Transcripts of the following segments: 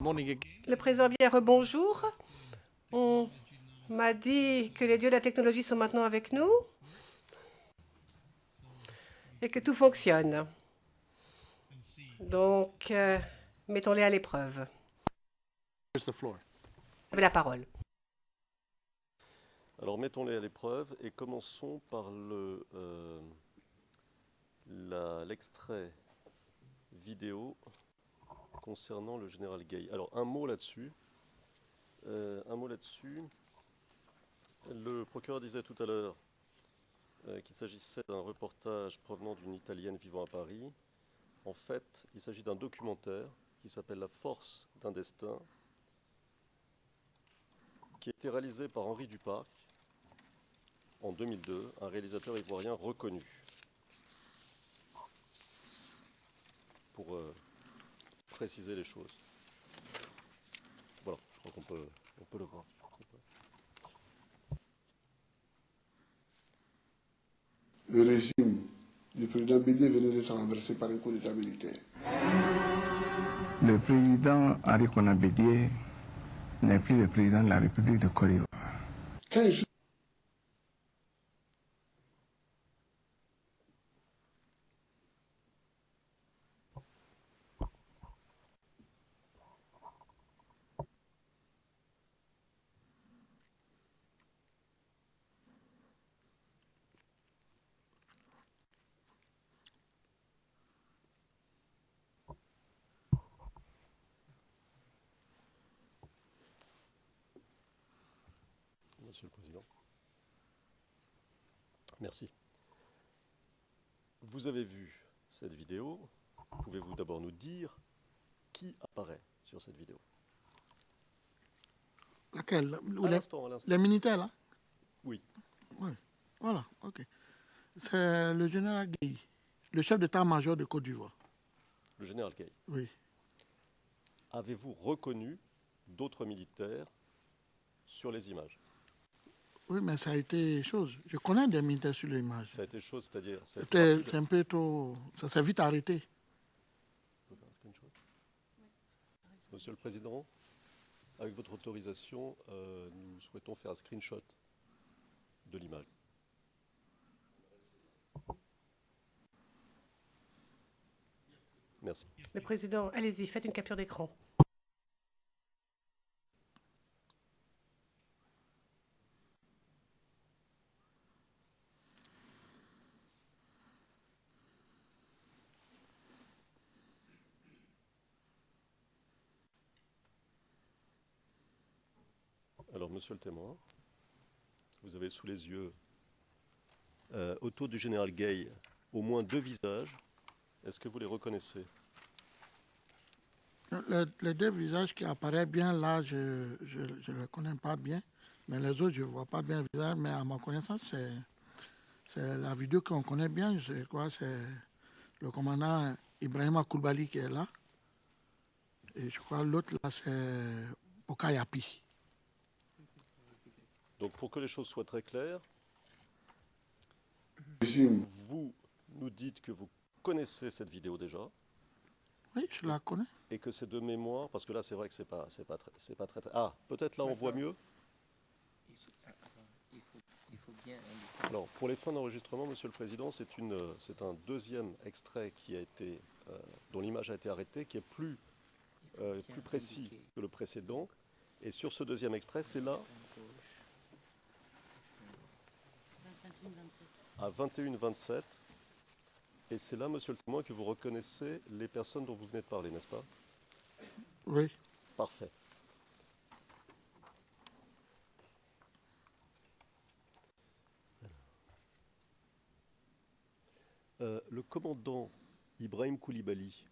Le président bien rebonjour. On m'a dit que les dieux de la technologie sont maintenant avec nous et que tout fonctionne. Donc, mettons-les à l'épreuve. Vous avez la parole. Alors mettons-les à l'épreuve et commençons par l'extrait vidéo concernant le général Gay. Alors un mot là-dessus. Le procureur disait tout à l'heure qu'il s'agissait d'un reportage provenant d'une Italienne vivant à Paris. En fait, il s'agit d'un documentaire qui s'appelle La force d'un destin, qui a été réalisé par Henri Duparc en 2002, un réalisateur ivoirien reconnu. Pour préciser les choses. Voilà, je crois qu'on peut le voir. Le régime du président Bédié venait d'être renversé par un coup d'État militaire. Le président Henri Konan Bédié n'est plus le président de la République de Côte d'Ivoire. Quand je suis Monsieur le Président. Merci. Vous avez vu cette vidéo. Pouvez-vous d'abord nous dire qui apparaît sur cette vidéo? Laquelle? À l'instant. Les militaires, là? Oui. Oui. Voilà, ok. C'est le général Gueye, le chef d'état-major de Côte d'Ivoire. Le général Gay. Oui. Avez-vous reconnu d'autres militaires sur les images? Oui, mais ça a été chose. Je connais des militaires sur l'image. Ça a été chose, c'est-à-dire... C'est un peu trop... Ça s'est vite arrêté. Monsieur le Président, avec votre autorisation, nous souhaitons faire un screenshot de l'image. Merci. Le président, allez-y, faites une capture d'écran. Alors, monsieur le témoin, vous avez sous les yeux, autour du général Gay, au moins 2 visages. Est-ce que vous les reconnaissez? Les 2 visages qui apparaissent bien là, je ne les connais pas bien. Mais les autres, je ne vois pas bien le visage. Mais à ma connaissance, c'est la vidéo qu'on connaît bien. Je crois que c'est le commandant Ibrahima Koulibaly qui est là. Et je crois que l'autre, là, c'est Bokayapi. Donc, pour que les choses soient très claires, régime, vous nous dites que vous connaissez cette vidéo déjà. Oui, je la connais. Et que c'est de mémoire, parce que là, c'est vrai que c'est pas très... Ah, peut-être là, on voit mieux. Il faut bien indiquer. Alors, pour les fins d'enregistrement, Monsieur le Président, c'est un deuxième extrait qui a été, dont l'image a été arrêtée, qui est plus précis que le précédent. Et sur ce deuxième extrait, c'est là, à 21h27. Et c'est là, monsieur le témoin, que vous reconnaissez les personnes dont vous venez de parler, n'est-ce pas? Oui. Parfait. Le commandant Ibrahim Koulibaly,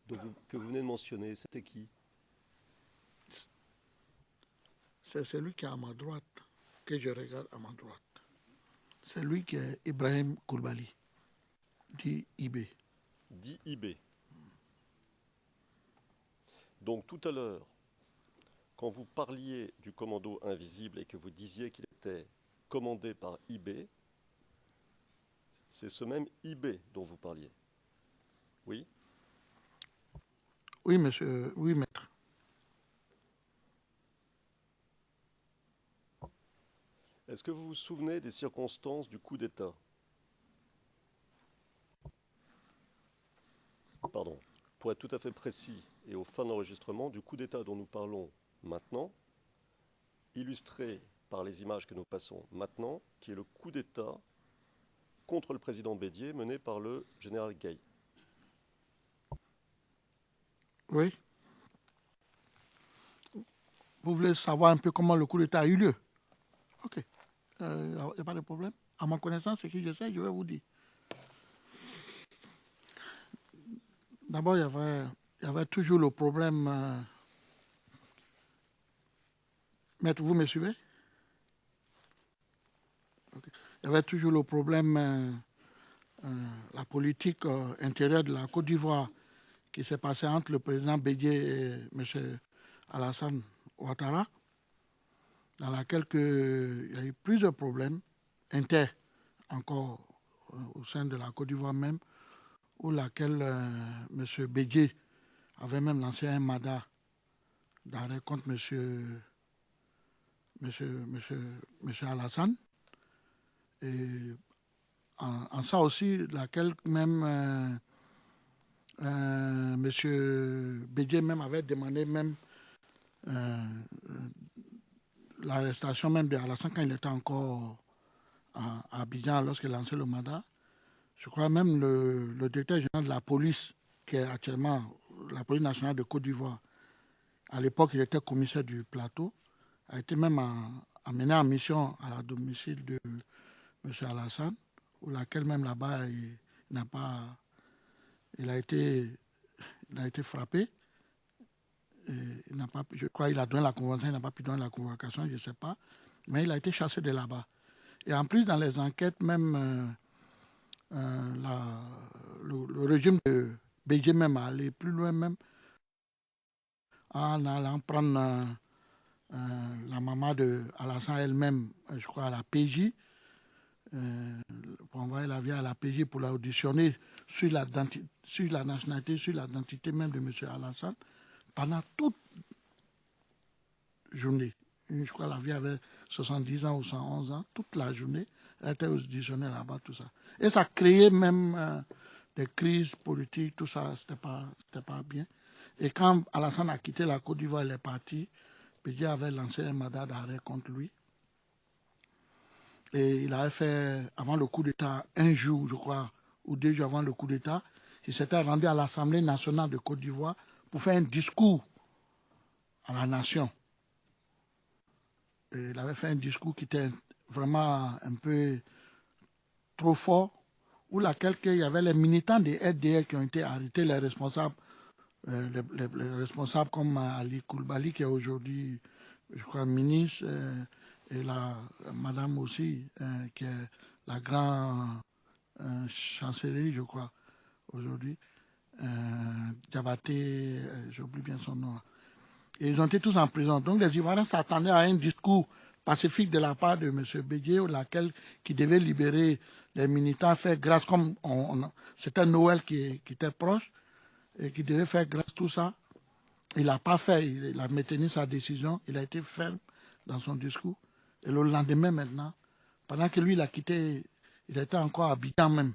que vous venez de mentionner, c'était qui? C'est celui qui est à ma droite, que je regarde à ma droite. C'est lui qui est Ibrahim Koulibaly, dit IB. Dit IB. Donc tout à l'heure, quand vous parliez du commando invisible et que vous disiez qu'il était commandé par IB, c'est ce même IB dont vous parliez. Oui? Oui, monsieur. Oui, maître. Est-ce que vous vous souvenez des circonstances du coup d'État? Pardon. Pour être tout à fait précis et aux fins d'enregistrement, du coup d'État dont nous parlons maintenant, illustré par les images que nous passons maintenant, qui est le coup d'État contre le président Bédier mené par le général Gay. Oui. Vous voulez savoir un peu comment le coup d'État a eu lieu? Ok. Il n'y a pas de problème. À ma connaissance, ce que je sais, je vais vous dire. D'abord, il y avait toujours le problème. Maître, vous me suivez? Okay. Il y avait toujours le problème, la politique intérieure de la Côte d'Ivoire qui s'est passée entre le président Bédier et M. Alassane Ouattara, dans laquelle il y a eu plusieurs problèmes internes encore au sein de la Côte d'Ivoire même, où laquelle M. Bédier avait même lancé un mandat d'arrêt contre M. Alassane. Et en ça aussi, laquelle même M. Bédier même avait demandé même l'arrestation même de Alassane quand il était encore à Abidjan lorsqu'il lançait le mandat. Je crois même le directeur général de la police, qui est actuellement la police nationale de Côte d'Ivoire, à l'époque il était commissaire du plateau, a été même amené en mission à la domicile de M. Alassane, où laquelle même là-bas il a été frappé. Je crois qu'il a donné la convention, il n'a pas pu donner la convocation, je ne sais pas, mais il a été chassé de là-bas. Et en plus, dans les enquêtes, même le régime de Bédier même a allé plus loin même, en allant prendre la maman de Alassane elle-même, je crois, à la PJ, pour envoyer la vie à la PJ pour l'auditionner sur la nationalité, sur l'identité même de M. Alassane, pendant toute journée. Je crois que la vie avait 70 ans ou 111 ans, toute la journée, elle était auditionnée là-bas, tout ça. Et ça créait même des crises politiques, tout ça, c'était pas bien. Et quand Alassane a quitté la Côte d'Ivoire, il est parti, Bédier avait lancé un mandat d'arrêt contre lui. Et il avait fait, avant le coup d'État, un jour, je crois, ou 2 jours avant le coup d'État, il s'était rendu à l'Assemblée nationale de Côte d'Ivoire pour faire un discours à la nation. Et il avait fait un discours qui était vraiment un peu trop fort, où il y avait les militants des FDL qui ont été arrêtés, les responsables comme Ali Koulibaly, qui est aujourd'hui, je crois, ministre, et la madame aussi, qui est la grande chancellerie, je crois, aujourd'hui, Diabaté, j'oublie bien son nom. Et ils ont été tous en prison. Donc les Ivoiriens s'attendaient à un discours pacifique de la part de M. Bédier, qui devait libérer les militants, faire grâce, comme c'était Noël qui était proche, et qui devait faire grâce tout ça. Il n'a pas fait, il a maintenu sa décision, il a été ferme dans son discours. Et le lendemain maintenant, pendant que lui il a quitté, il était encore à Abidjan même.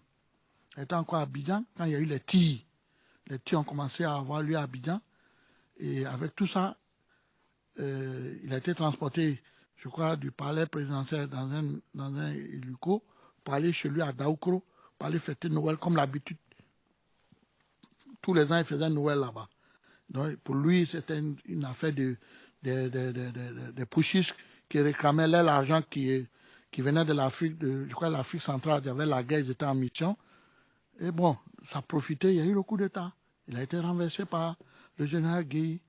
Il était encore à Abidjan quand il y a eu les tirs. Les tirs ont commencé à avoir lieu à Abidjan. Et avec tout ça, il a été transporté, je crois, du palais présidentiel dans un hélico pour aller chez lui à Daoukro, pour aller fêter Noël comme l'habitude. Tous les ans, il faisait Noël là-bas. Donc, pour lui, c'était une affaire de pushistes qui réclamaient l'argent qui venait de l'Afrique, je crois l'Afrique centrale. Il y avait la guerre, ils étaient en mission. Et bon, ça profitait, il y a eu le coup d'État. Il a été renversé par le général Guèye.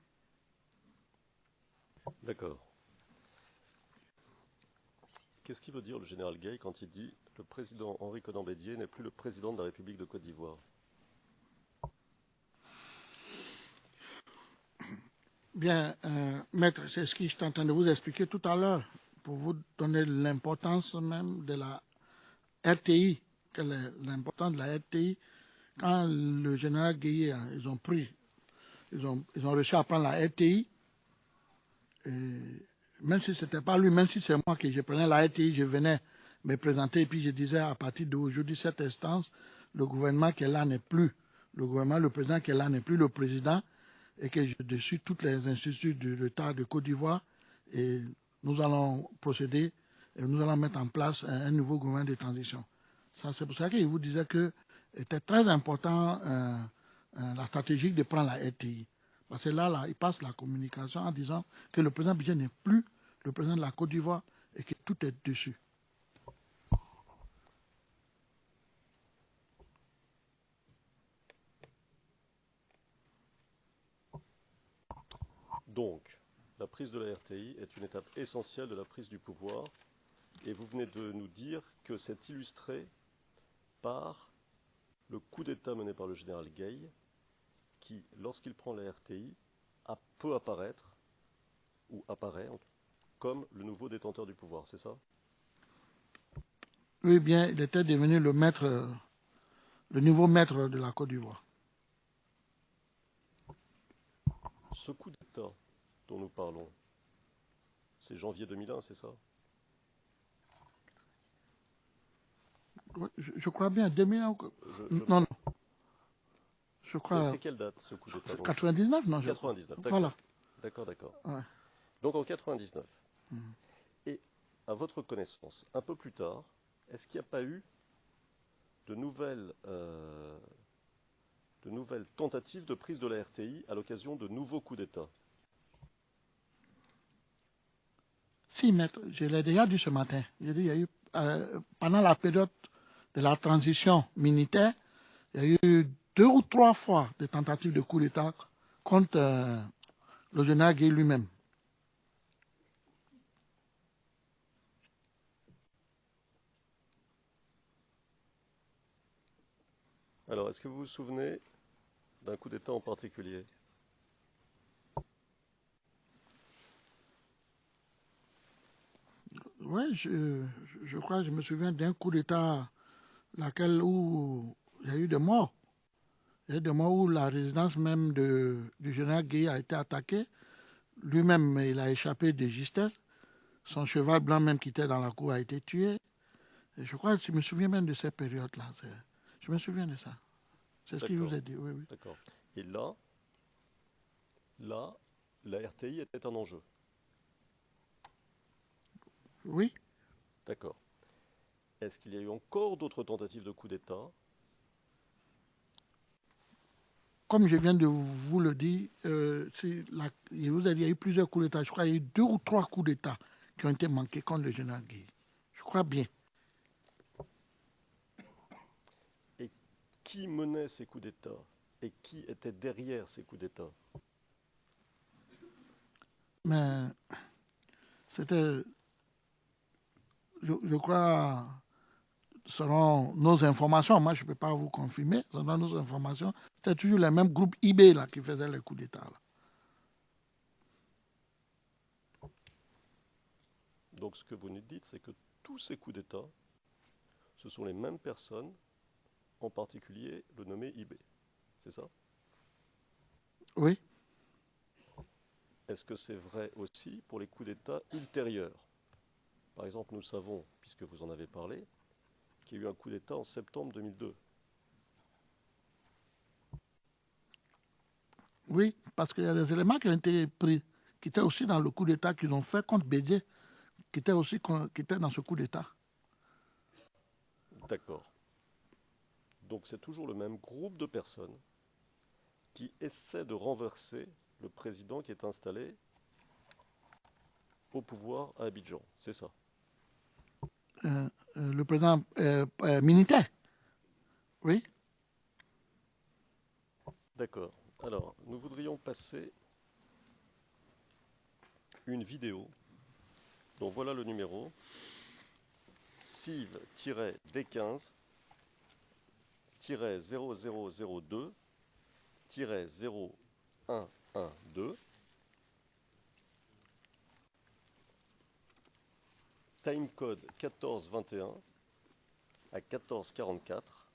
D'accord. Qu'est-ce qu'il veut dire le général Gay quand il dit « Le président Henri Konan Bédier n'est plus le président de la République de Côte d'Ivoire » ? Bien, maître, c'est ce que je suis en train de vous expliquer tout à l'heure, pour vous donner l'importance même de la RTI, l'importance de la RTI. Quand le général Guèye, ils ont pris ils ont réussi à prendre la RTI. Et même si ce n'était pas lui, même si c'est moi que je prenais la RTI, je venais me présenter et puis je disais à partir d'aujourd'hui, cette instance, le gouvernement qui est là n'est plus le gouvernement, le président qui est là n'est plus le président et que je dessus toutes les institutions de l'État de Côte d'Ivoire et nous allons procéder et nous allons mettre en place un nouveau gouvernement de transition. C'est pour ça que je vous disais que c'était très important la stratégie de prendre la RTI. Parce que là, il passe la communication en disant que le président Bijet n'est plus le président de la Côte d'Ivoire et que tout est dessus. Donc, la prise de la RTI est une étape essentielle de la prise du pouvoir et vous venez de nous dire que c'est illustré par le coup d'État mené par le général Gay qui, lorsqu'il prend la RTI, peut apparaître, ou apparaît comme le nouveau détenteur du pouvoir, c'est ça? Oui, bien, il était devenu le nouveau maître de la Côte d'Ivoire. Ce coup d'État dont nous parlons, c'est janvier 2001, c'est ça? Oui, je crois bien, 2001. Non, non. Je crois. C'est quelle date ce coup d'État? 99, non? 99, d'accord. Voilà. D'accord. Ouais. Donc en 99. Et à votre connaissance, un peu plus tard, est-ce qu'il n'y a pas eu de nouvelles tentatives de prise de la RTI à l'occasion de nouveaux coups d'État? Si, maître, je l'ai déjà dit ce matin. J'ai dit, il y a eu, pendant la période de la transition militaire, il y a eu 2 ou 3 fois des tentatives de coup d'État contre le général Gueye lui-même. Alors, est-ce que vous vous souvenez d'un coup d'État en particulier? Oui, je crois que je me souviens d'un coup d'État où il y a eu des morts. Il y a eu des morts où la résidence même du général Gueye a été attaquée. Lui-même, il a échappé de justesse. Son cheval blanc même qui était dans la cour a été tué. Et je crois que je me souviens même de cette période-là. Je me souviens de ça. C'est ce qu'il vous a dit, oui. D'accord. Et là, la RTI était un enjeu. Oui. D'accord. Est-ce qu'il y a eu encore d'autres tentatives de coup d'État? Comme je viens de vous le dire, il y a eu plusieurs coups d'État. Je crois qu'il y a eu 2 ou 3 coups d'État qui ont été manqués contre le général Gueye. Je crois bien. Et qui menait ces coups d'État? Et qui était derrière ces coups d'État? Mais c'était, je crois, selon nos informations, moi je ne peux pas vous confirmer, selon nos informations, c'était toujours les mêmes groupes IB là, qui faisaient les coups d'État. Là. Donc ce que vous nous dites, c'est que tous ces coups d'État, ce sont les mêmes personnes, en particulier le nommé IB. C'est ça? Oui. Est-ce que c'est vrai aussi pour les coups d'État ultérieurs? Par exemple, nous savons, puisque vous en avez parlé, qu'il y a eu un coup d'État en septembre 2002. Oui, parce qu'il y a des éléments qui ont été pris, qui étaient aussi dans le coup d'État qu'ils ont fait contre Bédié, qui étaient dans ce coup d'État. D'accord. Donc c'est toujours le même groupe de personnes qui essaient de renverser le président qui est installé au pouvoir à Abidjan. C'est ça? Le président militaire. Oui. D'accord. Alors, nous voudrions passer une vidéo dont voilà le numéro CIV-D15-0002-0112 timecode 1421 à 1444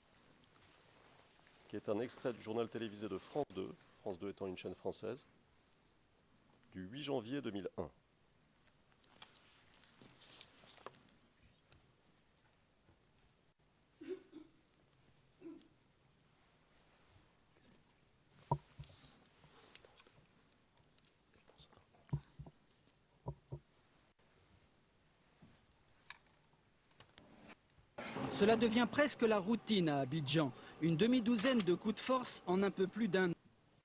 qui est un extrait du journal télévisé de France 2 France 2 étant une chaîne française, du 8 janvier 2001. Cela devient presque la routine à Abidjan. Une demi-douzaine de coups de force en un peu plus d'un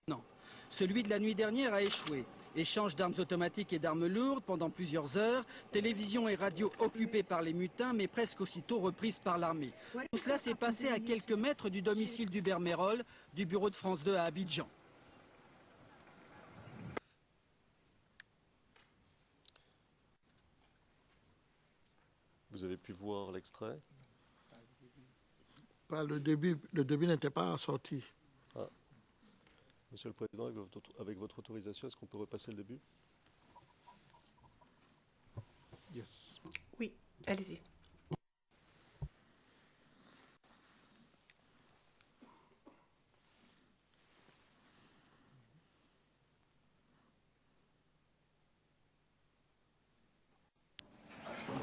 an. Celui de la nuit dernière a échoué. Échange d'armes automatiques et d'armes lourdes pendant plusieurs heures. Télévision et radio occupées par les mutins, mais presque aussitôt reprises par l'armée. Tout cela s'est passé à quelques mètres du domicile d'Hubert Merol, du bureau de France 2 à Abidjan. Vous avez pu voir l'extrait? Pas le début n'était pas sorti. Ah. Monsieur le Président, avec votre autorisation, est-ce qu'on peut repasser le début? Yes. Oui, allez-y.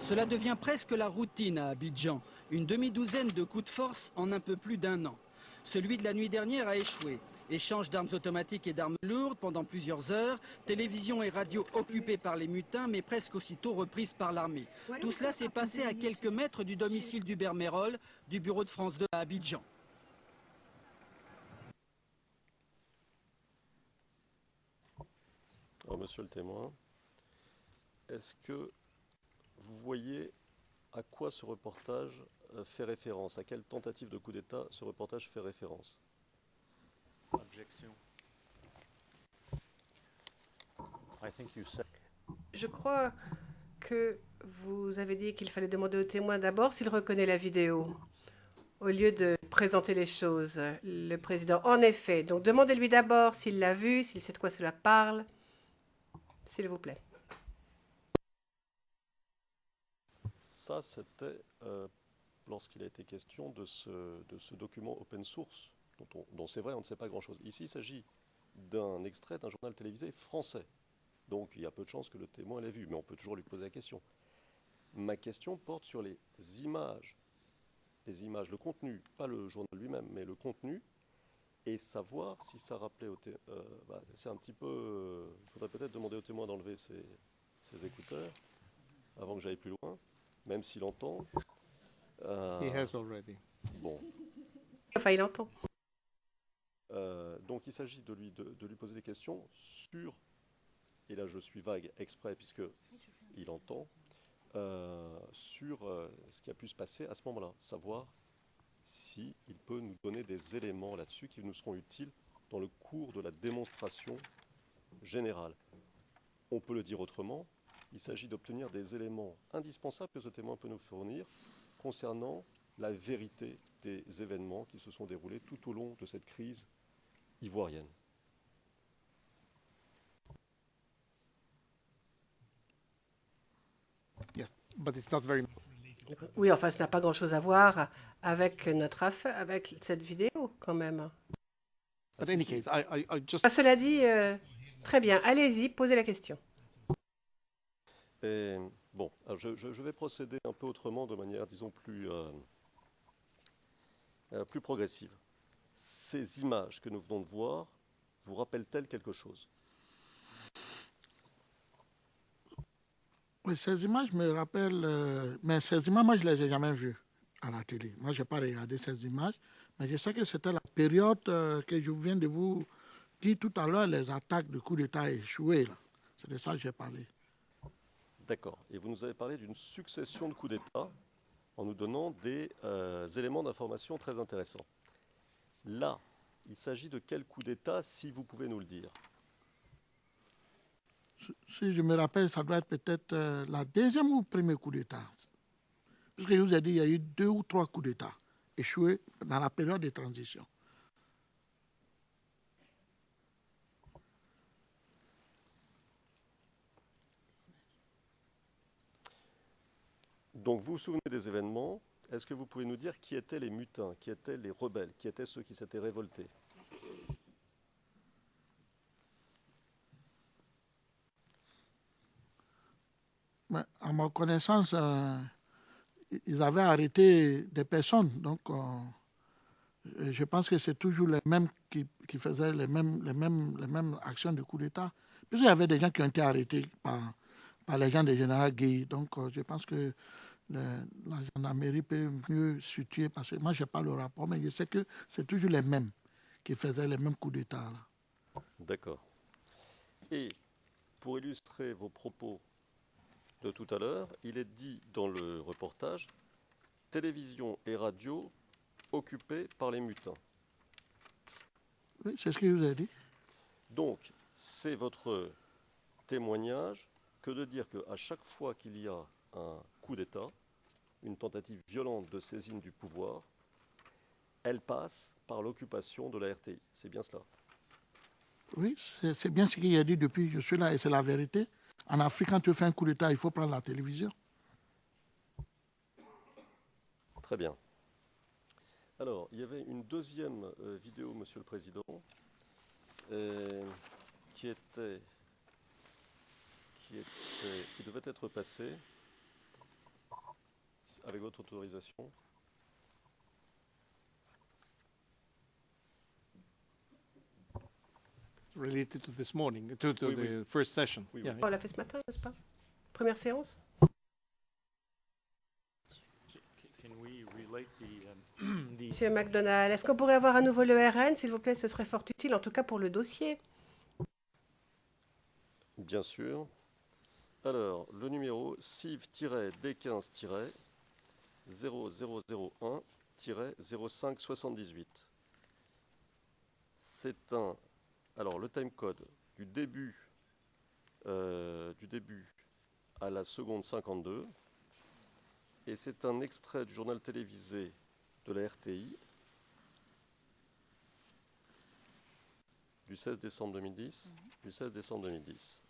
Cela devient presque la routine à Abidjan. Une demi-douzaine de coups de force en un peu plus d'un an. Celui de la nuit dernière a échoué. Échange d'armes automatiques et d'armes lourdes pendant plusieurs heures. Télévision et radio occupées par les mutins, mais presque aussitôt reprises par l'armée. Tout cela s'est passé à quelques mètres du domicile d'Hubert Merol, du bureau de France 2 à Abidjan. Alors, monsieur le témoin, est-ce que vous voyez à quoi ce reportage fait référence? À quelle tentative de coup d'État ce reportage fait référence? Objection. I think you said... Je crois que vous avez dit qu'il fallait demander au témoin d'abord s'il reconnaît la vidéo, au lieu de présenter les choses. Le président, en effet. Donc demandez-lui d'abord s'il l'a vu, s'il sait de quoi cela parle, s'il vous plaît. Ça, c'était lorsqu'il a été question de ce document open source, dont c'est vrai, on ne sait pas grand-chose. Ici, il s'agit d'un extrait d'un journal télévisé français. Donc, il y a peu de chances que le témoin l'ait vu, mais on peut toujours lui poser la question. Ma question porte sur les images. Les images, le contenu, pas le journal lui-même, mais le contenu, et savoir si ça rappelait au témoin. C'est un petit peu... il faudrait peut-être demander au témoin d'enlever ses écouteurs avant que j'aille plus loin, même s'il entend. He has already. Bon. Enfin, il entend. Donc il s'agit de lui poser des questions sur, et là je suis vague exprès puisqu'il entend, sur ce qui a pu se passer à ce moment-là, savoir s'il peut nous donner des éléments là-dessus qui nous seront utiles dans le cours de la démonstration générale. On peut le dire autrement, il s'agit d'obtenir des éléments indispensables que ce témoin peut nous fournir concernant la vérité des événements qui se sont déroulés tout au long de cette crise ivoirienne. Yes, but it's not very... Oui, enfin, ça n'a pas grand-chose à voir avec notre affaire, avec cette vidéo, quand même. But in any case, I just... Cela dit, très bien, allez-y, posez la question. Et, bon, alors je vais procéder un peu autrement, de manière, disons, plus progressive. Ces images que nous venons de voir vous rappellent-elles quelque chose? Oui, ces images me rappellent, mais ces images, moi, je ne les ai jamais vues à la télé. Moi, je n'ai pas regardé ces images, mais je sais que c'était la période que je viens de vous dire tout à l'heure, les attaques de coup d'État échouées. C'est de ça que j'ai parlé. D'accord. Et vous nous avez parlé d'une succession de coups d'État en nous donnant des éléments d'information très intéressants. Là, il s'agit de quel coup d'État, si vous pouvez nous le dire? Si je me rappelle, ça doit être peut-être la deuxième ou le premier coup d'État. Parce que je vous ai dit, il y a eu 2 ou 3 coups d'État échoués dans la période de transition. Donc vous vous souvenez des événements. Est-ce que vous pouvez nous dire qui étaient les mutins, qui étaient les rebelles, qui étaient ceux qui s'étaient révoltés? Mais à ma connaissance, ils avaient arrêté des personnes. Donc, je pense que c'est toujours les mêmes qui faisaient les mêmes actions de coup d'État. Puisqu'il y avait des gens qui ont été arrêtés par les gens du général Gueye. Donc, je pense que la gendarmerie peut mieux situer, parce que moi, je n'ai pas le rapport, mais je sais que c'est toujours les mêmes qui faisaient les mêmes coups d'État. D'accord. Et pour illustrer vos propos de tout à l'heure, il est dit dans le reportage « Télévision et radio occupées par les mutins ». Oui, c'est ce que je vous ai dit. Donc, c'est votre témoignage que de dire qu'à chaque fois qu'il y a un coup d'État, une tentative violente de saisine du pouvoir, elle passe par l'occupation de la RTI. C'est bien cela? Oui, c'est bien ce qu'il a dit depuis que je suis là, et c'est la vérité. En Afrique, quand tu fais un coup d'État, il faut prendre la télévision. Très bien. Alors, il y avait une deuxième vidéo, Monsieur le Président, qui devait être passée, avec votre autorisation. Related to this morning, to Oui, the first session. Oui, Yeah, oui. On l'a fait ce matin, n'est-ce pas? Première séance? Monsieur McDonald, est-ce qu'on pourrait avoir à nouveau le RN, s'il vous plaît? Ce serait fort utile, en tout cas pour le dossier. Bien sûr. Alors, le numéro CIV-D15-0001-0578. C'est un... Alors, le timecode du début à la seconde 52. Et c'est un extrait du journal télévisé de la RTI du 16 décembre 2010. Du 16 décembre 2010.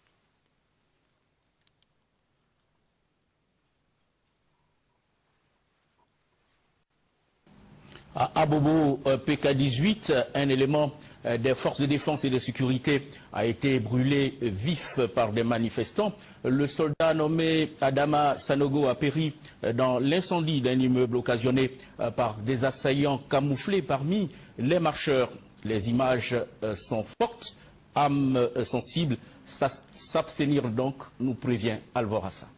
À Abobo PK18, un élément des forces de défense et de sécurité a été brûlé vif par des manifestants. Le soldat nommé Adama Sanogo a péri dans l'incendie d'un immeuble occasionné par des assaillants camouflés parmi les marcheurs. Les images sont fortes, âme sensible, s'abstenir donc, nous prévient Alvorassa.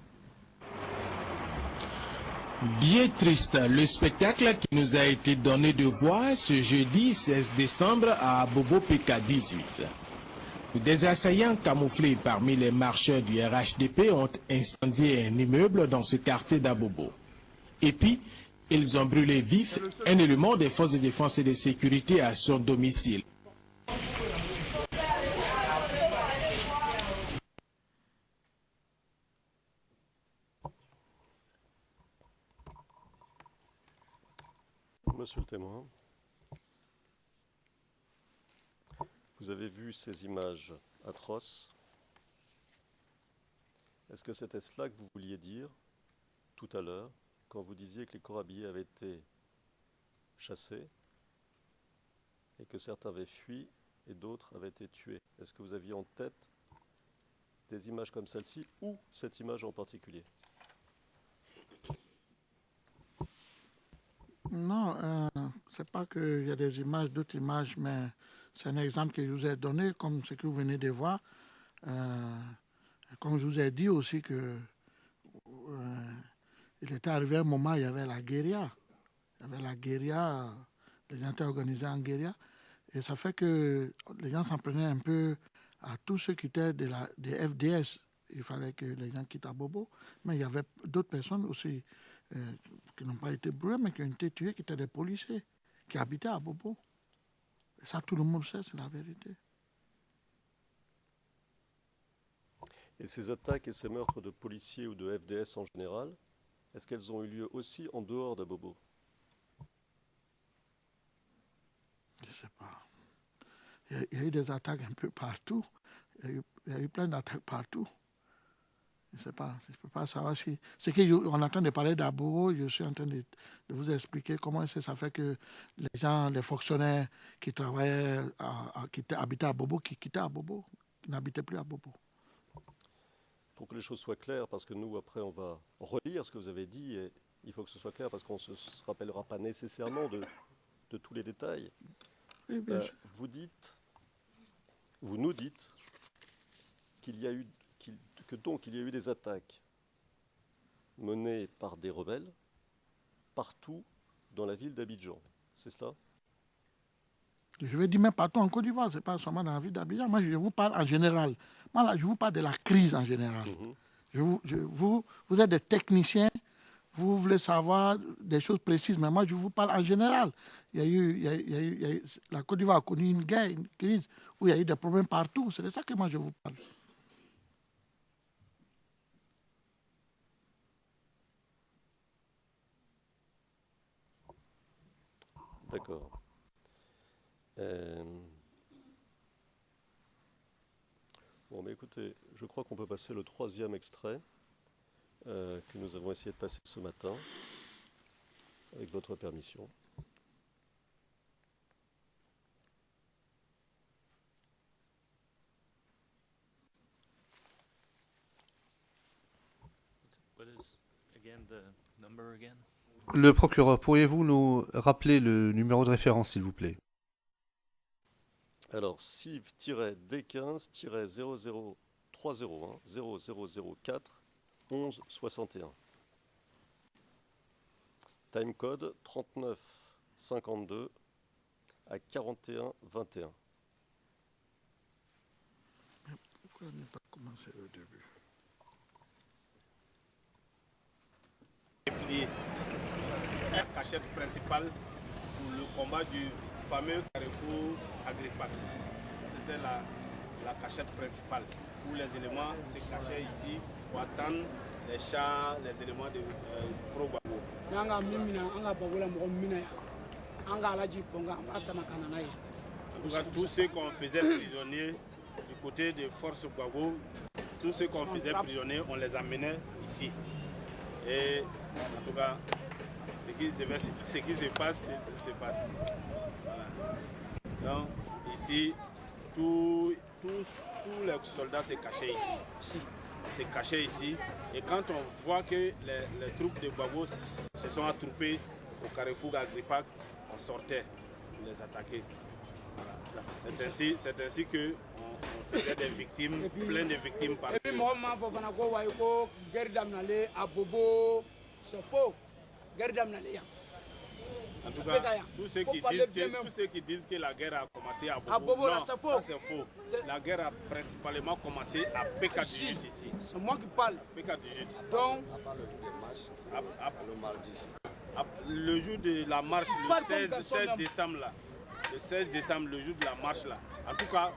Bien triste, le spectacle qui nous a été donné de voir ce jeudi 16 décembre à Abobo PK18. Des assaillants camouflés parmi les marcheurs du RHDP ont incendié un immeuble dans ce quartier d'Abobo. Et puis, ils ont brûlé vif un élément des forces de défense et de sécurité à son domicile. Monsieur le témoin, vous avez vu ces images atroces. Est-ce que c'était cela que vous vouliez dire tout à l'heure, quand vous disiez que les corps habillés avaient été chassés et que certains avaient fui et d'autres avaient été tués? Est-ce que vous aviez en tête des images comme celle-ci ou cette image en particulier? Non, c'est pas qu'il y a des images, d'autres images, mais c'est un exemple que je vous ai donné, comme ce que vous venez de voir. Comme je vous ai dit aussi que il était arrivé un moment, il y avait la guérilla. Il y avait la guérilla, les gens étaient organisés en guérilla. Et ça fait que les gens s'en prenaient un peu à tous ceux qui étaient des FDS. Il fallait que les gens quittent Abobo. Mais il y avait d'autres personnes aussi qui n'ont pas été brûlés, mais qui ont été tués, qui étaient des policiers, qui habitaient à Abobo. Et ça, tout le monde sait, c'est la vérité. Et ces attaques et ces meurtres de policiers ou de FDS en général, est-ce qu'elles ont eu lieu aussi en dehors d'Abobo? Je ne sais pas. Il y a eu des attaques un peu partout. Il y a eu plein d'attaques partout. Je ne sais pas. Je ne peux pas savoir si... C'est qu'on est en train de parler d'Abobo. Je suis en train de vous expliquer comment ça fait que les gens, les fonctionnaires qui travaillaient, qui habitaient à Abobo, qui quittaient Abobo, qui n'habitaient plus à Abobo. pour que les choses soient claires, parce que nous, après, on va relire ce que vous avez dit, et il faut que ce soit clair, parce qu'on ne se rappellera pas nécessairement de tous les détails. Oui, bien sûr. Vous nous dites qu'il y a eu, il y a eu des attaques menées par des rebelles partout dans la ville d'Abidjan. C'est cela? Je vais dire même partout en Côte d'Ivoire, ce n'est pas seulement dans la ville d'Abidjan. Moi, je vous parle en général. Moi, là, je vous parle de la crise en général. Vous êtes des techniciens, vous voulez savoir des choses précises, mais moi, je vous parle en général. La Côte d'Ivoire a connu une guerre, une crise, où il y a eu des problèmes partout. C'est de ça que moi, je vous parle. D'accord. Bon, mais écoutez, je crois qu'on peut passer le 3e extrait que nous avons essayé de passer ce matin, avec votre permission. Le procureur, pourriez-vous nous rappeler le numéro de référence, s'il vous plaît? Alors, CIV-D15-00301-0004 11 61. Time code 39 52 à 41 21. Pourquoi ne pas commencer au début? La cachette principale pour le combat du fameux carrefour Agrippa. C'était la cachette principale où les éléments se cachaient ici pour attendre les chars, les éléments de pro-Gbagbo. En tout cas, tous ceux qu'on faisait prisonniers du côté des forces Gbagbo, tous ceux qu'on faisait prisonniers, on les amenait ici. Et en tout cas, ce qui se passe, se passe. Voilà. Donc, ici, tous les soldats se cachaient ici. Ils se cachaient ici. Et quand on voit que les troupes de Gbagbo se sont attroupées au carrefour Agrippa, on sortait pour les attaquer. Voilà. C'est ainsi qu'on faisait des victimes, plein de victimes partout. En tout cas, tous ceux qui disent que la guerre a commencé à Bobo, non, ça c'est faux. La guerre a principalement commencé à PK18 ici. C'est moi qui parle. PK18. Donc, le jour de la marche, le 16 décembre là. Le 16 décembre, le jour de la marche là. En tout cas,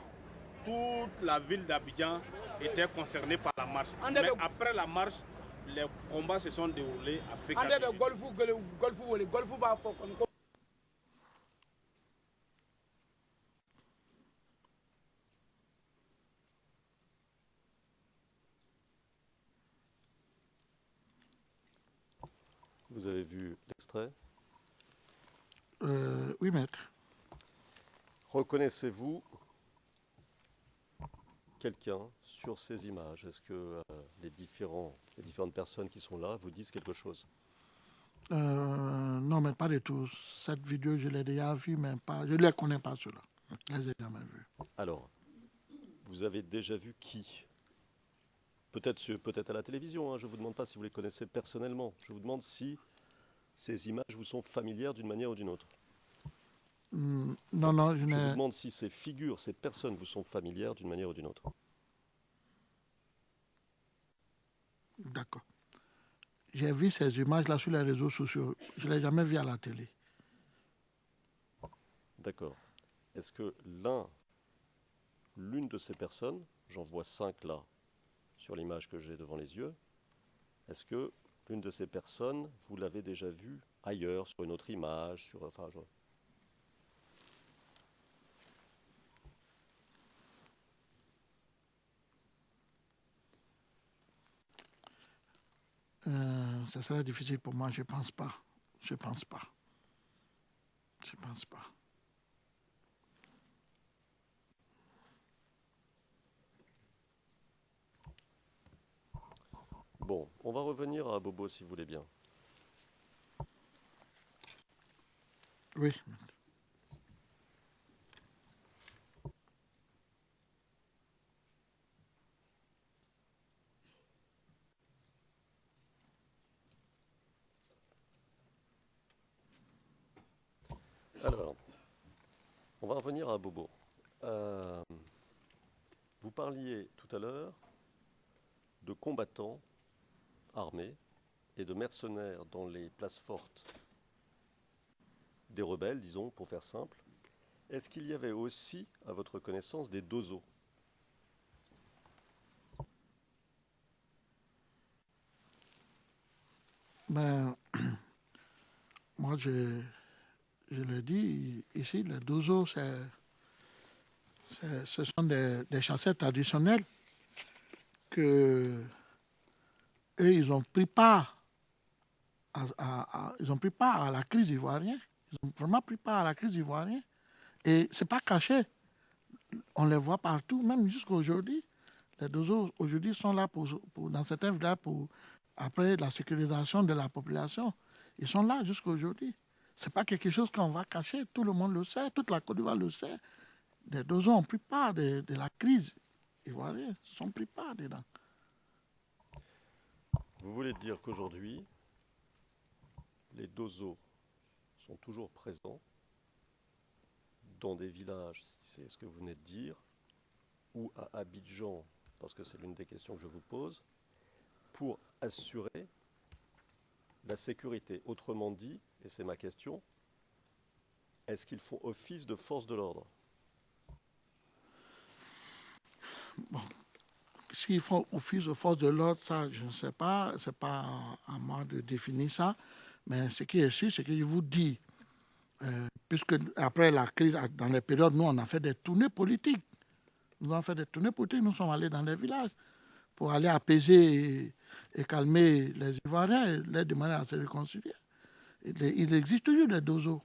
toute la ville d'Abidjan était concernée par la marche. Mais après la marche, les combats se sont déroulés à PK18. Vous avez vu l'extrait? Oui, maître. Reconnaissez-vous quelqu'un sur ces images? Est-ce que les différentes personnes qui sont là vous disent quelque chose? Non, mais pas du tout. Cette vidéo, je l'ai déjà vue, mais pas, je ne les connais pas, ceux-là. Je ne les ai jamais vus. Alors, vous avez déjà vu qui? Peut-être à la télévision, hein. Je ne vous demande pas si vous les connaissez personnellement. Je vous demande si ces images vous sont familières d'une manière ou d'une autre. Non, je vous demande si ces figures, ces personnes vous sont familières d'une manière ou d'une autre. D'accord. J'ai vu ces images-là sur les réseaux sociaux. Je ne l'ai jamais vu à la télé. D'accord. Est-ce que l'une de ces personnes, j'en vois 5 là, sur l'image que j'ai devant les yeux, est-ce que l'une de ces personnes, vous l'avez déjà vue ailleurs, sur une autre image, ça serait difficile pour moi, je pense pas. Je pense pas. Bon, on va revenir à Bobo si vous voulez bien. Oui. Alors, on va revenir à Bobo. Vous parliez tout à l'heure de combattants armés et de mercenaires dans les places fortes des rebelles, disons, pour faire simple. Est-ce qu'il y avait aussi, à votre connaissance, des dozos? Ben, moi, je l'ai dit, ici, les dozos, ce sont des chasseurs traditionnels que eux, ils ont pris part ils ont pris part à la crise ivoirienne. Ils ont vraiment pris part à la crise ivoirienne. Et ce n'est pas caché. On les voit partout, même jusqu'à aujourd'hui. Les dozos, aujourd'hui, sont là dans certains villages après la sécurisation de la population. Ils sont là jusqu'à aujourd'hui. Ce n'est pas quelque chose qu'on va cacher. Tout le monde le sait. Toute la Côte d'Ivoire le sait. Les dozos ont pris part de la crise ivoirienne. Ils ont pris part dedans. Vous voulez dire qu'aujourd'hui, les dozos sont toujours présents dans des villages, si c'est ce que vous venez de dire, ou à Abidjan, parce que c'est l'une des questions que je vous pose, pour assurer la sécurité. Autrement dit, et c'est ma question, est-ce qu'ils font office de force de l'ordre? Bon, s'ils font office de force de l'ordre, ça, je ne sais pas, ce n'est pas à moi de définir ça, mais ce qui est sûr, c'est que je vous dis, puisque après la crise, dans les périodes, nous, on a fait des tournées politiques. Nous avons fait des tournées politiques, nous sommes allés dans les villages pour aller apaiser et calmer les Ivoiriens et les demander à se réconcilier. Il existe toujours des dozos.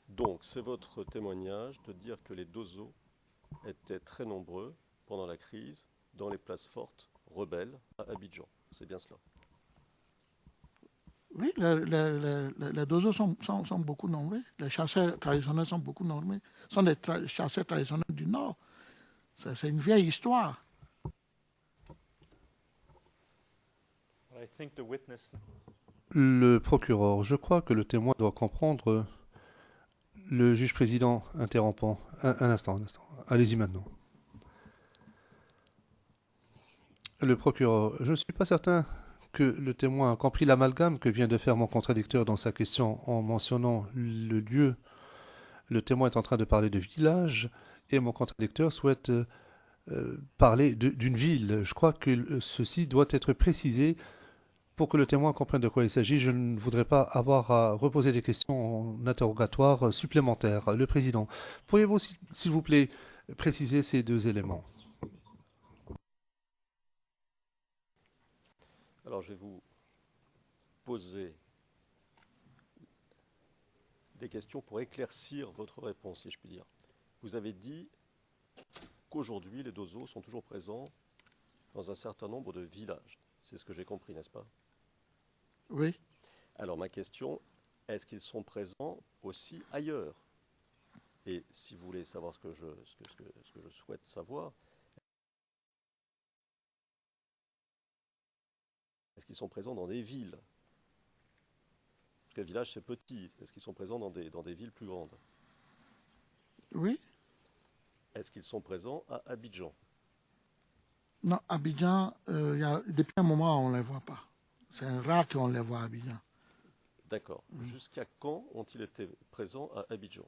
Donc, c'est votre témoignage de dire que les dozos étaient très nombreux pendant la crise dans les places fortes rebelles à Abidjan. C'est bien cela? Oui, les dozos sont beaucoup nombreux. Les chasseurs traditionnels sont beaucoup nombreux. Ce sont des chasseurs traditionnels du Nord. C'est une vieille histoire. Le procureur, je crois que le témoin doit comprendre. Le juge-président interrompant. Un instant. Allez-y maintenant. Le procureur, je ne suis pas certain que le témoin a compris l'amalgame que vient de faire mon contradicteur dans sa question en mentionnant le lieu. Le témoin est en train de parler de village et mon contradicteur souhaite parler d'une ville. Je crois que ceci doit être précisé pour que le témoin comprenne de quoi il s'agit. Je ne voudrais pas avoir à reposer des questions en interrogatoire supplémentaires. Le président, pourriez-vous, s'il vous plaît, préciser ces deux éléments? Alors, je vais vous poser des questions pour éclaircir votre réponse, si je puis dire. Vous avez dit qu'aujourd'hui, les dozos sont toujours présents dans un certain nombre de villages. C'est ce que j'ai compris, n'est-ce pas? Oui. Alors, ma question, est-ce qu'ils sont présents aussi ailleurs? Et si vous voulez savoir ce que je souhaite savoir, est-ce qu'ils sont présents dans des villes? Parce que le village, c'est petit. Est-ce qu'ils sont présents dans des villes plus grandes? Oui. Est-ce qu'ils sont présents à Abidjan? Non, Abidjan, depuis un moment, on ne les voit pas. C'est rare qu'on les voit à Abidjan. D'accord. Jusqu'à quand ont-ils été présents à Abidjan?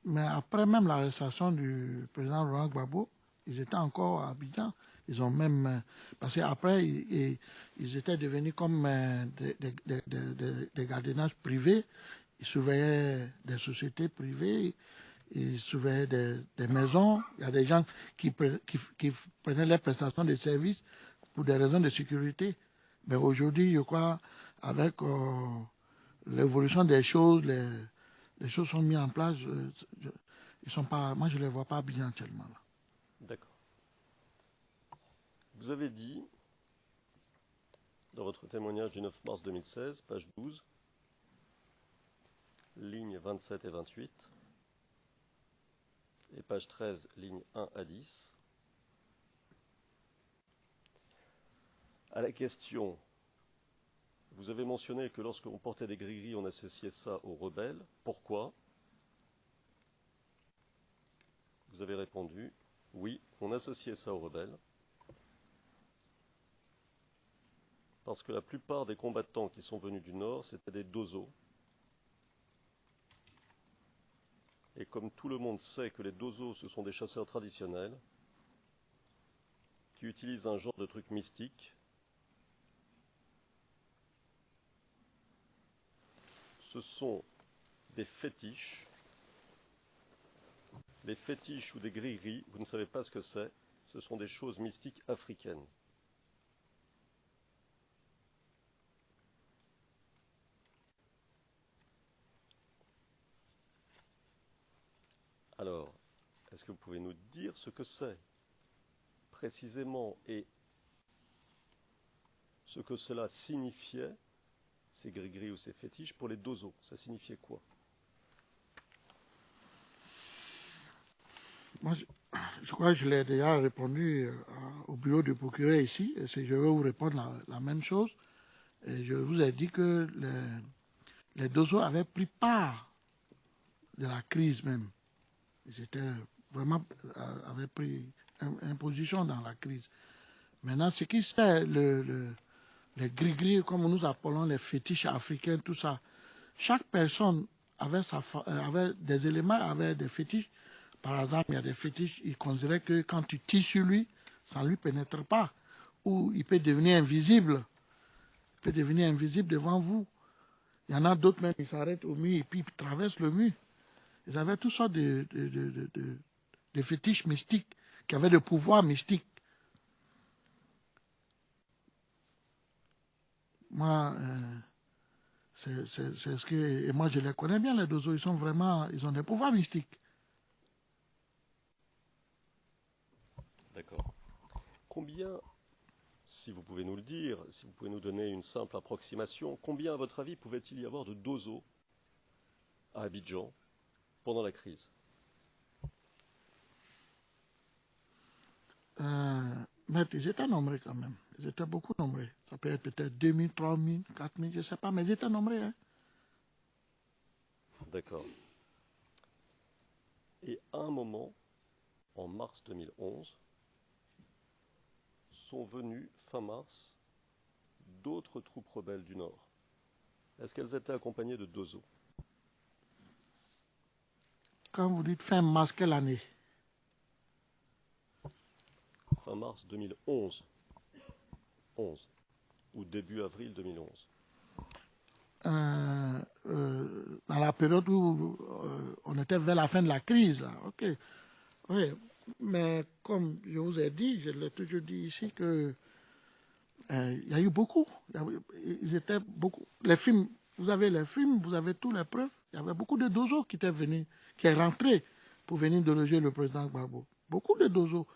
Mais après même l'arrestation du président Laurent Gbagbo, ils étaient encore à Abidjan. Ils ont même... Parce qu'après, ils étaient devenus comme des gardiennages privés. Ils surveillaient des sociétés privées, ils surveillaient des maisons. Il y a des gens qui prenaient les prestations de services pour des raisons de sécurité. Mais aujourd'hui, je crois, avec l'évolution des choses, les choses sont mises en place. Ils sont pas, moi, je ne les vois pas bien actuellement. D'accord. Vous avez dit, dans votre témoignage du 9 mars 2016, page 12, lignes 27 et 28, et page 13, lignes 1 à 10, à la question, vous avez mentionné que lorsqu'on portait des gris-gris, on associait ça aux rebelles. Pourquoi? Vous avez répondu, oui, on associait ça aux rebelles. Parce que la plupart des combattants qui sont venus du Nord, c'était des dozos. Et comme tout le monde sait que les dozos, ce sont des chasseurs traditionnels, qui utilisent un genre de truc mystique, ce sont des fétiches. Les fétiches ou des gris-gris, vous ne savez pas ce que c'est, ce sont des choses mystiques africaines. Alors, est-ce que vous pouvez nous dire ce que c'est précisément et ce que cela signifiait, ces gris-gris ou ces fétiches, pour les dozos? Ça signifiait quoi? Moi, je crois que je l'ai déjà répondu au bureau du procureur ici, et je vais vous répondre la même chose. Et je vous ai dit que les dozos avaient pris part de la crise même. Ils étaient vraiment, avaient pris une position dans la crise. Maintenant, ce qui c'est les gris-gris, comme nous appelons les fétiches africains, tout ça, chaque personne avait des éléments, avait des fétiches. Par exemple, il y a des fétiches, ils considéraient que quand tu tires sur lui, ça ne lui pénètre pas. Ou il peut devenir invisible. Il peut devenir invisible devant vous. Il y en a d'autres même, ils s'arrêtent au mur et puis ils traversent le mur. Ils avaient toutes sortes de fétiches mystiques, qui avaient des pouvoirs mystiques. Moi, c'est ce que... Et moi, je les connais bien, les dozos. Ils ont des pouvoirs mystiques. D'accord. Combien, si vous pouvez nous le dire, si vous pouvez nous donner une simple approximation, combien, à votre avis, pouvait-il y avoir de dozos à Abidjan pendant la crise? Mais ils étaient nombreux quand même. Ils étaient beaucoup nombreux. Ça peut être peut-être 2000, 3000, 4000, je ne sais pas, mais ils étaient nombreux. Hein. D'accord. Et à un moment, en mars 2011, sont venues, fin mars, d'autres troupes rebelles du Nord. Est-ce qu'elles étaient accompagnées de dozos? Quand vous dites fin mars, quelle année? Fin mars 2011. 11. Ou début avril 2011. Dans la période où on était vers la fin de la crise. Là. Ok. Oui. Mais comme je vous ai dit, je l'ai toujours dit ici, que il y a eu beaucoup. Ils étaient beaucoup. Les films, vous avez les films, vous avez toutes les preuves. Il y avait beaucoup de dozos qui étaient venus, qui est rentré pour venir déloger le président Gbagbo. Beaucoup de dozos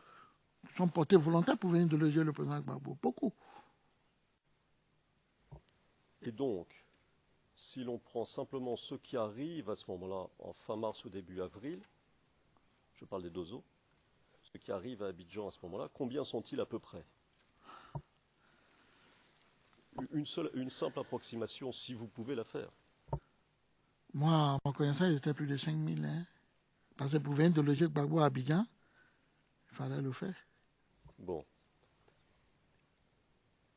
sont portés volontaires pour venir déloger le président Gbagbo. Beaucoup. Et donc, si l'on prend simplement ceux qui arrivent à ce moment-là, en fin mars ou début avril, je parle des dozos, ceux qui arrivent à Abidjan à ce moment-là, combien sont-ils à peu près? Une simple approximation, si vous pouvez la faire. Moi, à ma connaissance, ils étaient plus de 5000. Hein. Parce que pour venir déloger Gbagbo à Abidjan, il fallait le faire. Bon.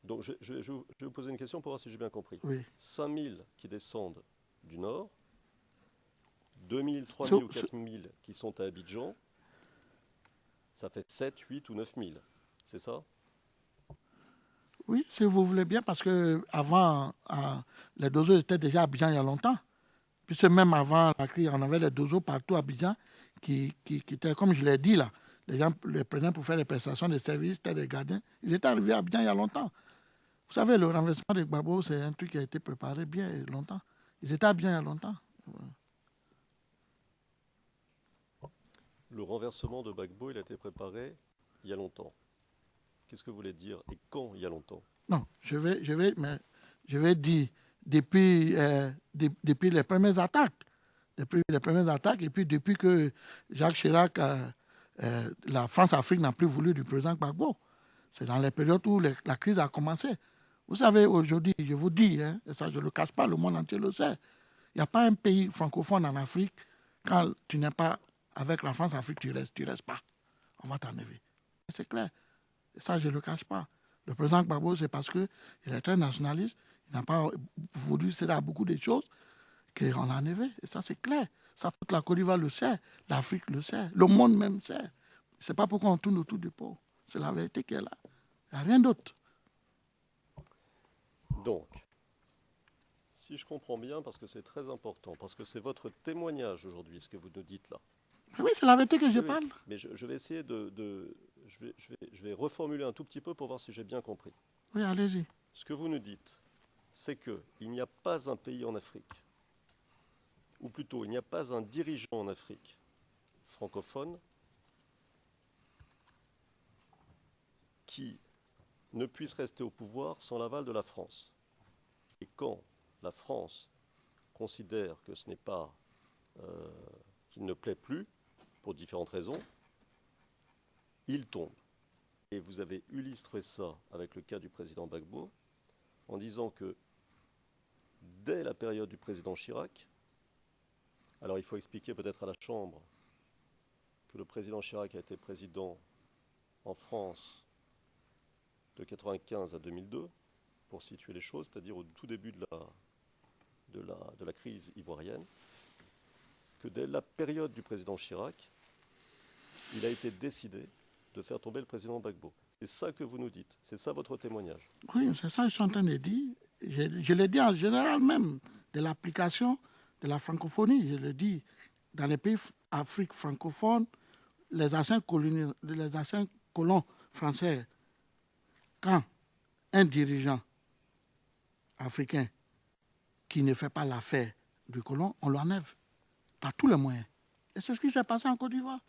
Donc, je vais vous poser une question pour voir si j'ai bien compris. Oui. 5000 qui descendent du Nord, 2000, 3000 ou 4000 qui sont à Abidjan, ça fait 7, 8 ou 9000, c'est ça? Oui, si vous voulez bien, parce que avant, les dozos étaient déjà à Abidjan il y a longtemps. Puisque même avant la crise, on avait les dozos partout à Abidjan qui étaient, comme je l'ai dit là, les gens les prenaient pour faire des prestations de services, c'était des gardiens. Ils étaient arrivés à Abidjan il y a longtemps. Vous savez, le renversement de Gbagbo, c'est un truc qui a été préparé bien longtemps. Ils étaient à Abidjan il y a longtemps. Le renversement de Gbagbo, il a été préparé il y a longtemps. Qu'est-ce que vous voulez dire et quand il y a longtemps? Non, je vais dire depuis les premières attaques. Depuis les premières attaques, et puis depuis que Jacques Chirac, la France-Afrique n'a plus voulu du président Gbagbo. C'est dans les périodes où la crise a commencé. Vous savez, aujourd'hui, je vous dis, hein, et ça je ne le cache pas, le monde entier le sait, il n'y a pas un pays francophone en Afrique, quand tu n'es pas avec la France-Afrique, tu restes pas. On va t'enlever. C'est clair. Et ça, je ne le cache pas. Le président Gbagbo, c'est parce qu'il est très nationaliste, il n'a pas voulu céder à beaucoup de choses qu'on l'a enlevé. Et ça, c'est clair. Ça, toute la Côte d'Ivoire le sait, l'Afrique le sait, le monde même sait. Ce n'est pas pourquoi on tourne autour du pot. C'est la vérité qui est là. Il n'y a rien d'autre. Donc, si je comprends bien, parce que c'est très important, parce que c'est votre témoignage aujourd'hui, ce que vous nous dites là. Oui, c'est la vérité que je parle. Mais je vais essayer je vais reformuler un tout petit peu pour voir si j'ai bien compris. Oui, allez-y. Ce que vous nous dites, c'est qu'il n'y a pas un pays en Afrique, ou plutôt, il n'y a pas un dirigeant en Afrique francophone qui ne puisse rester au pouvoir sans l'aval de la France. Et quand la France considère que ce n'est pas, qu'il ne plaît plus, pour différentes raisons, il tombe. Et vous avez illustré ça avec le cas du président Gbagbo, en disant que dès la période du président Chirac, alors il faut expliquer peut-être à la Chambre que le président Chirac a été président en France de 1995 à 2002, pour situer les choses, c'est-à-dire au tout début de la crise ivoirienne, que dès la période du président Chirac, il a été décidé de faire tomber le président Gbagbo. C'est ça que vous nous dites, c'est ça votre témoignage. Oui, c'est ça que je suis en train de dire. Je l'ai dit en général même, de l'application de la francophonie. Je le dis, dans les pays d'Afrique francophone, les anciens colons français, quand un dirigeant africain qui ne fait pas l'affaire du colon, on l'enlève par tous les moyens. Et c'est ce qui s'est passé en Côte d'Ivoire.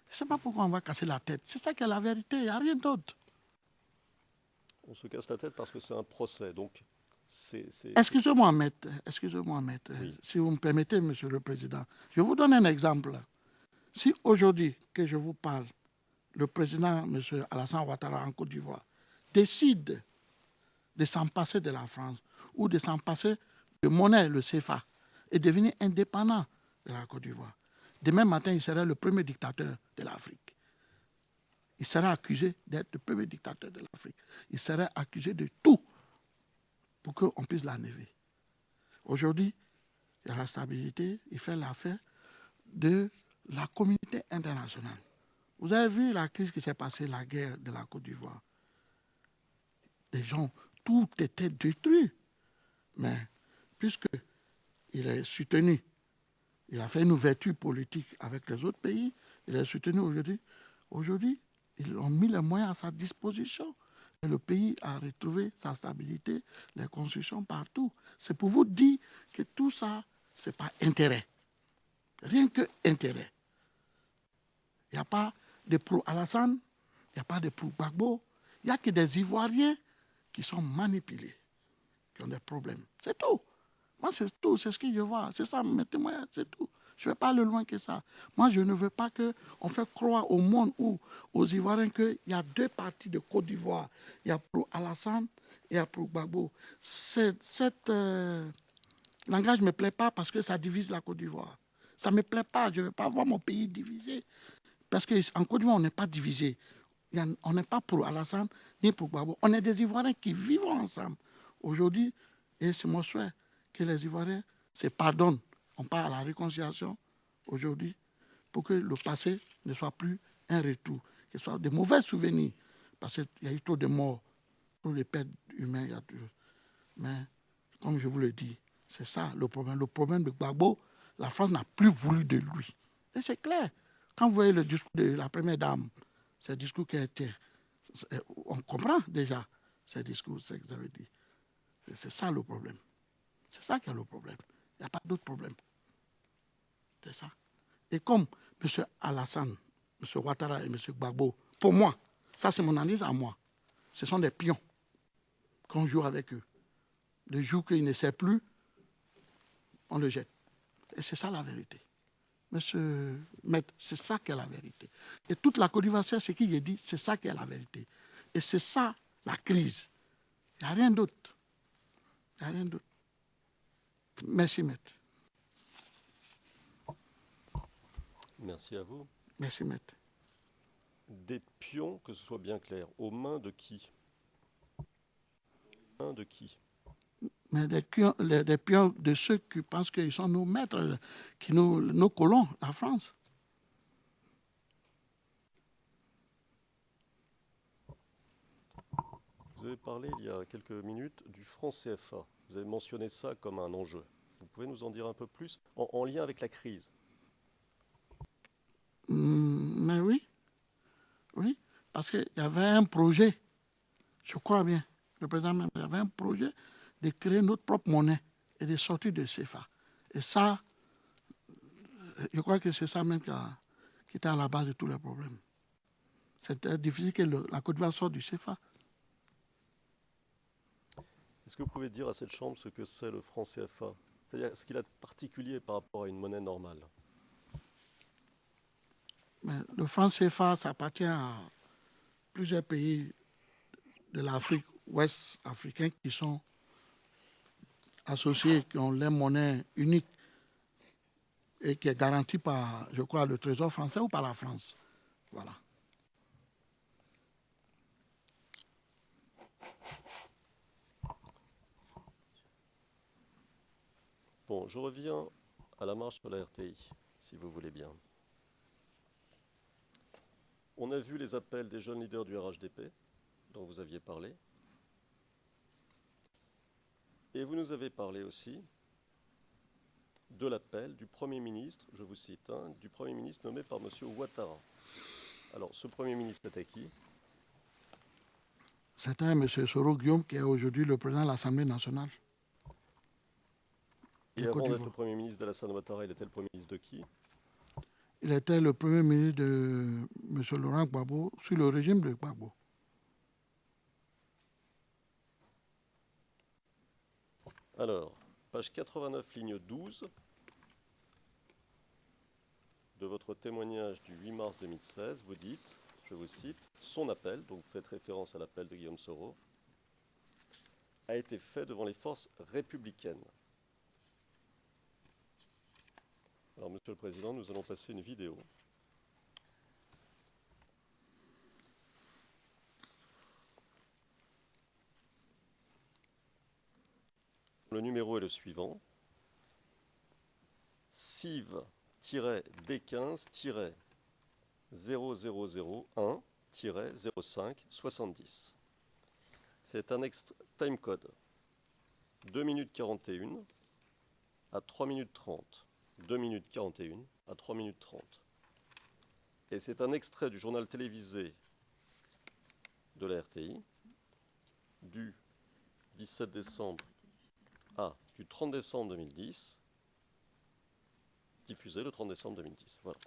Je ne sais pas pourquoi on va casser la tête. C'est ça qui est la vérité, il n'y a rien d'autre. On se casse la tête parce que c'est un procès, donc Excusez-moi, maître, oui. Si vous me permettez, Monsieur le Président. Je vous donne un exemple. Si aujourd'hui que je vous parle, le président, M. Alassane Ouattara, en Côte d'Ivoire, décide de s'en passer de la France ou de s'en passer de monnaie, le CFA, et devenir indépendant de la Côte d'Ivoire. Demain matin, il serait le premier dictateur de l'Afrique. Il serait accusé d'être le premier dictateur de l'Afrique. Il serait accusé de tout pour qu'on puisse l'enlever. Aujourd'hui, il y a la stabilité, il fait l'affaire de la communauté internationale. Vous avez vu la crise qui s'est passée, la guerre de la Côte d'Ivoire. Les gens, tout était détruit. Mais puisqu'il est soutenu, il a fait une ouverture politique avec les autres pays, il est soutenu aujourd'hui. Aujourd'hui, ils ont mis les moyens à sa disposition. Et le pays a retrouvé sa stabilité, les constructions partout. C'est pour vous dire que tout ça, ce n'est pas intérêt. Rien que intérêt. Il n'y a pas de pro-Alassane, il n'y a pas de pro-Gbagbo. Il n'y a que des Ivoiriens qui sont manipulés, qui ont des problèmes. C'est tout. Moi, c'est tout, c'est ce que je vois. C'est ça, mes témoignages, c'est tout. Je ne vais pas aller loin que ça. Moi, je ne veux pas qu'on fasse croire au monde ou aux Ivoiriens qu'il y a deux parties de Côte d'Ivoire. Il y a pour Alassane et il y a pour Gbagbo. Cet langage ne me plaît pas parce que ça divise la Côte d'Ivoire. Ça ne me plaît pas. Je ne veux pas voir mon pays divisé. Parce qu'en Côte d'Ivoire, on n'est pas divisé. On n'est pas pour Alassane ni pour Gbagbo. On est des Ivoiriens qui vivent ensemble. Aujourd'hui, et c'est mon souhait, que les Ivoiriens se pardonnent. On part à la réconciliation aujourd'hui pour que le passé ne soit plus un retour, que ce soit de mauvais souvenirs. Parce qu'il y a eu trop de morts, trop de pertes humaines. Mais comme je vous le dis, c'est ça le problème. Le problème de Gbagbo, la France n'a plus voulu de lui. Et c'est clair. Quand vous voyez le discours de la première dame, ce discours qui a été... On comprend déjà ce discours, ce que vous avez dit. C'est ça le problème. C'est ça qui est le problème. Il n'y a pas d'autre problème. C'est ça. Et comme M. Alassane M. Ouattara et M. Gbagbo, pour moi, ça c'est mon analyse à moi, ce sont des pions qu'on joue avec eux. Le jour qu'il ne sait plus, on le jette. Et c'est ça la vérité. Monsieur Maître, c'est ça qui est la vérité. Et toute la Côte d'Ivoire sait ce qu'il a dit, c'est ça qui est la vérité. Et c'est ça la crise. Il n'y a rien d'autre. Il n'y a rien d'autre. Merci, Maître. Merci à vous. Merci, Maître. Des pions, que ce soit bien clair, aux mains de qui? Aux mains de qui? Mais des pions de ceux qui pensent qu'ils sont nos maîtres, nos colons, la France. Vous avez parlé il y a quelques minutes du franc CFA. Vous avez mentionné ça comme un enjeu. Vous pouvez nous en dire un peu plus en lien avec la crise? Mais oui, oui, parce qu'il y avait un projet, je crois bien, le président même, il y avait un projet de créer notre propre monnaie et de sortir de CFA. Et ça, je crois que c'est ça même qui était à la base de tous les problèmes. C'était difficile que la Côte d'Ivoire sorte du CFA. Est-ce que vous pouvez dire à cette Chambre ce que c'est le franc CFA? C'est-à-dire ce qu'il a de particulier par rapport à une monnaie normale? Mais le franc CFA, ça appartient à plusieurs pays de l'Afrique ouest africaine qui sont associés, qui ont leur monnaie unique et qui est garantie par, je crois, le Trésor français ou par la France. Voilà. Bon, je reviens à la marche de la RTI, si vous voulez bien. On a vu les appels des jeunes leaders du RHDP, dont vous aviez parlé. Et vous nous avez parlé aussi de l'appel du Premier ministre, je vous cite, du Premier ministre nommé par M. Ouattara. Alors, ce Premier ministre était qui? C'était M. Soro Guillaume, qui est aujourd'hui le président de l'Assemblée nationale. Et avant d'être le Premier ministre d'Alassane Ouattara, il était le Premier ministre de qui? Il était le Premier ministre de M. Laurent Gbagbo, sous le régime de Gbagbo. Alors, page 89, ligne 12 de votre témoignage du 8 mars 2016, vous dites, je vous cite, son appel, donc vous faites référence à l'appel de Guillaume Soro, a été fait devant les forces républicaines. Alors, Monsieur le Président, nous allons passer une vidéo. Le numéro est le suivant. CIV-15-0001-05-70. C'est un timecode. 2 minutes 41 à 3 minutes 30. 2 minutes 41 à 3 minutes 30. Et c'est un extrait du journal télévisé de la RTI du 17 décembre du 30 décembre 2010, diffusé le 30 décembre 2010. Voilà.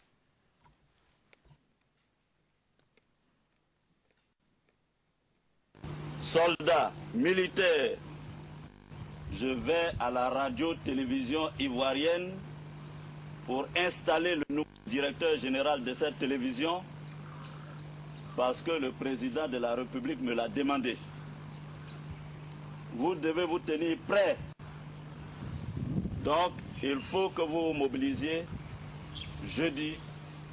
Soldats, militaires, je vais à la radio-télévision ivoirienne pour installer le nouveau directeur général de cette télévision parce que le président de la République me l'a demandé. Vous devez vous tenir prêts. Donc, il faut que vous vous mobilisiez. Jeudi,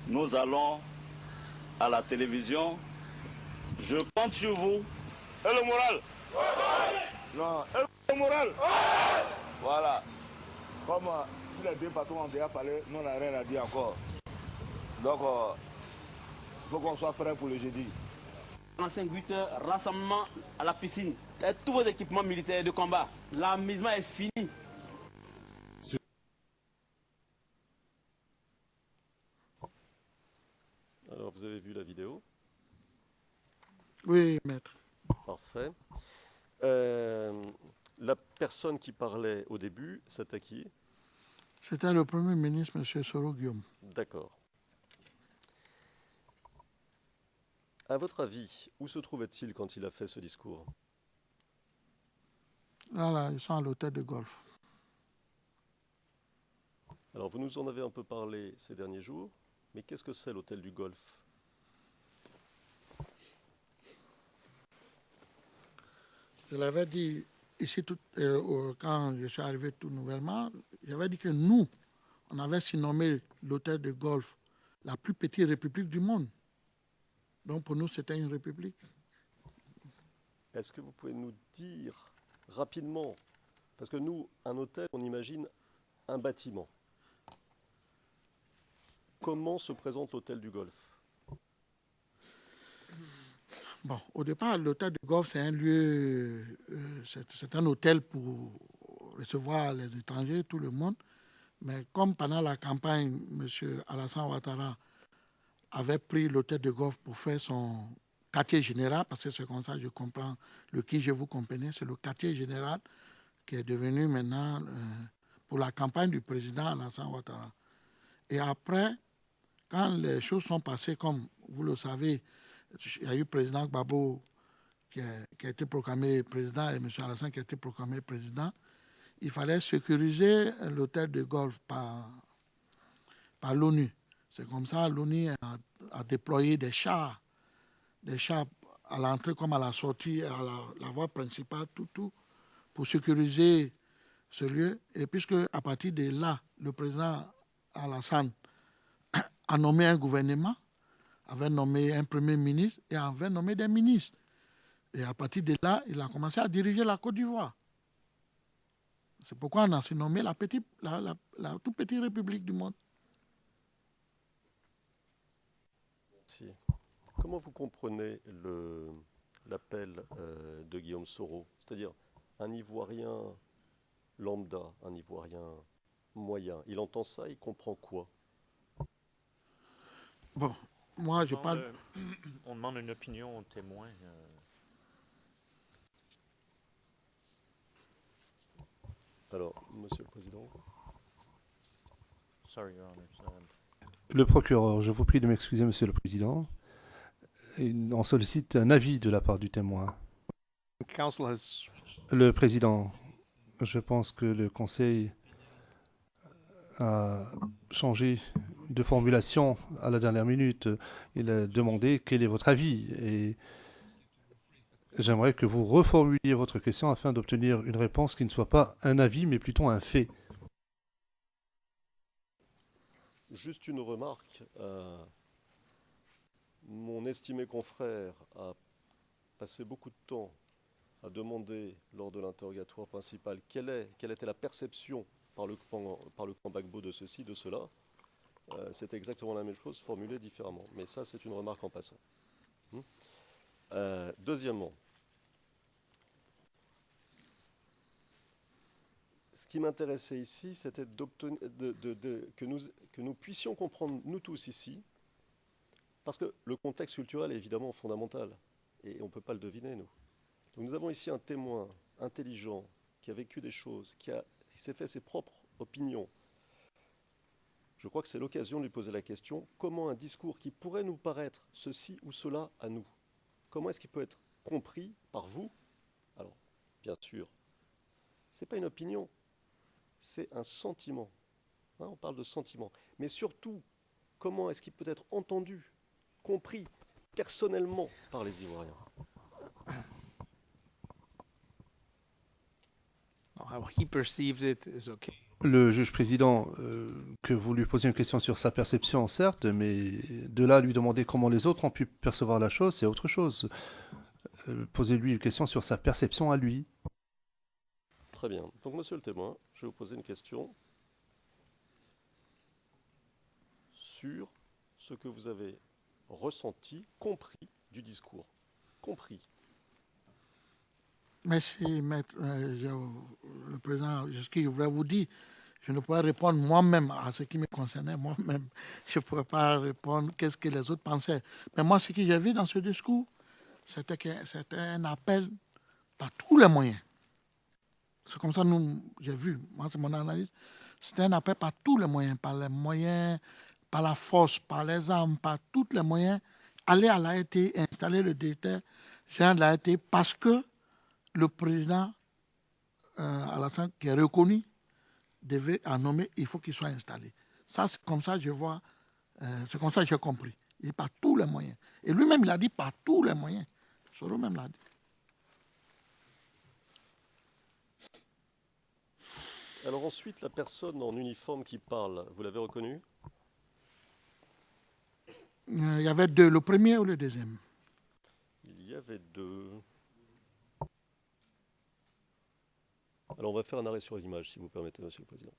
nous allons à la télévision. Je compte sur vous. Et le moral? Non, et le moral? Voilà. Comme si les deux patrons ont déjà parlé, nous n'avons rien à dire encore. Donc, il faut qu'on soit prêt pour le jeudi. 45 heures, rassemblement à la piscine. Et tous vos équipements militaires de combat. L'amusement est fini. Alors, vous avez vu la vidéo? Oui, maître. Parfait. La personne qui parlait au début, c'était qui? C'était le Premier ministre, M. Soro Guillaume. D'accord. À votre avis, où se trouvait-il quand il a fait ce discours? Là, ils sont à l'hôtel de golf. Alors, vous nous en avez un peu parlé ces derniers jours, mais qu'est-ce que c'est l'hôtel du Golfe? Je l'avais dit ici, quand je suis arrivé tout nouvellement, j'avais dit que nous, on avait surnommé l'hôtel de golf la plus petite république du monde. Donc pour nous, c'était une république. Est-ce que vous pouvez nous dire rapidement, parce que nous, un hôtel, on imagine un bâtiment. Comment se présente l'hôtel du Golfe? Bon, au départ, l'hôtel de golf, c'est un lieu, c'est un hôtel pour recevoir les étrangers, tout le monde. Mais comme pendant la campagne, M. Alassane Ouattara avait pris l'hôtel de golf pour faire son quartier général, parce que c'est comme ça que je comprends le qui je vous comprenez, c'est le quartier général qui est devenu maintenant pour la campagne du président Alassane Ouattara. Et après, quand les choses sont passées, comme vous le savez, il y a eu le président Gbagbo qui a été proclamé président et M. Alassane qui a été proclamé président. Il fallait sécuriser l'hôtel de golf par l'ONU. C'est comme ça que l'ONU a déployé des chars à l'entrée comme à la sortie, à la voie principale, tout, pour sécuriser ce lieu. Et puisque à partir de là, le président Alassane a nommé un gouvernement, avait nommé un premier ministre et avait nommé des ministres. Et à partir de là, il a commencé à diriger la Côte d'Ivoire. C'est pourquoi on a surnommé la toute petite république du monde. Merci. Comment vous comprenez l'appel de Guillaume Soro? C'est-à-dire un Ivoirien lambda, un Ivoirien moyen. Il entend ça, il comprend quoi? Bon, moi je parle... On demande une opinion au témoin. Alors, Monsieur le Président. Sorry, Your Honor. Le procureur, je vous prie de m'excuser, Monsieur le Président. On sollicite un avis de la part du témoin. Le Président, je pense que le Conseil a changé de formulation à la dernière minute. Il a demandé quel est votre avis et j'aimerais que vous reformuliez votre question afin d'obtenir une réponse qui ne soit pas un avis mais plutôt un fait. Juste une remarque. Mon estimé confrère a passé beaucoup de temps à demander lors de l'interrogatoire principal quelle était la perception par le camp Gbagbo de ceci, de cela. C'était exactement la même chose, formulée différemment. Mais ça, c'est une remarque en passant. Deuxièmement, ce qui m'intéressait ici, c'était que nous puissions comprendre, nous tous ici, parce que le contexte culturel est évidemment fondamental, et on ne peut pas le deviner, nous. Donc nous avons ici un témoin intelligent, qui a vécu des choses, qui s'est fait ses propres opinions. Je crois que c'est l'occasion de lui poser la question, comment un discours qui pourrait nous paraître ceci ou cela à nous, comment est-ce qu'il peut être compris par vous? Alors, bien sûr, ce n'est pas une opinion, c'est un sentiment. On parle de sentiment. Mais surtout, comment est-ce qu'il peut être entendu, compris personnellement par les Ivoiriens? How he perceives it is okay. Le juge président, que vous lui posiez une question sur sa perception, certes, mais de là à lui demander comment les autres ont pu percevoir la chose, c'est autre chose. Posez-lui une question sur sa perception à lui. Très bien. Donc, monsieur le témoin, je vais vous poser une question sur ce que vous avez ressenti, compris du discours. Compris. Merci, maître. Le président, ce que je voulais vous dire, je ne pourrais répondre moi-même à ce qui me concernait moi-même. Je ne pourrais pas répondre qu'est-ce que les autres pensaient. Mais moi, ce que j'ai vu dans ce discours, c'était un appel par tous les moyens. C'est comme ça que j'ai vu, moi c'est mon analyse, c'était un appel par tous les moyens, par la force, par les armes, par tous les moyens, aller à l'AET, installer le directeur général de l'AET parce que le président Alassane, qui est reconnu, devait en nommer, il faut qu'il soit installé. Ça, c'est comme ça que je vois, c'est comme ça que j'ai compris. Il dit par tous les moyens. Et lui-même, il a dit par tous les moyens. Soro même l'a dit. Alors ensuite, la personne en uniforme qui parle, vous l'avez reconnue? Il y avait deux, le premier ou le deuxième? Il y avait deux. Alors on va faire un arrêt sur l'image, si vous permettez, Monsieur le Président.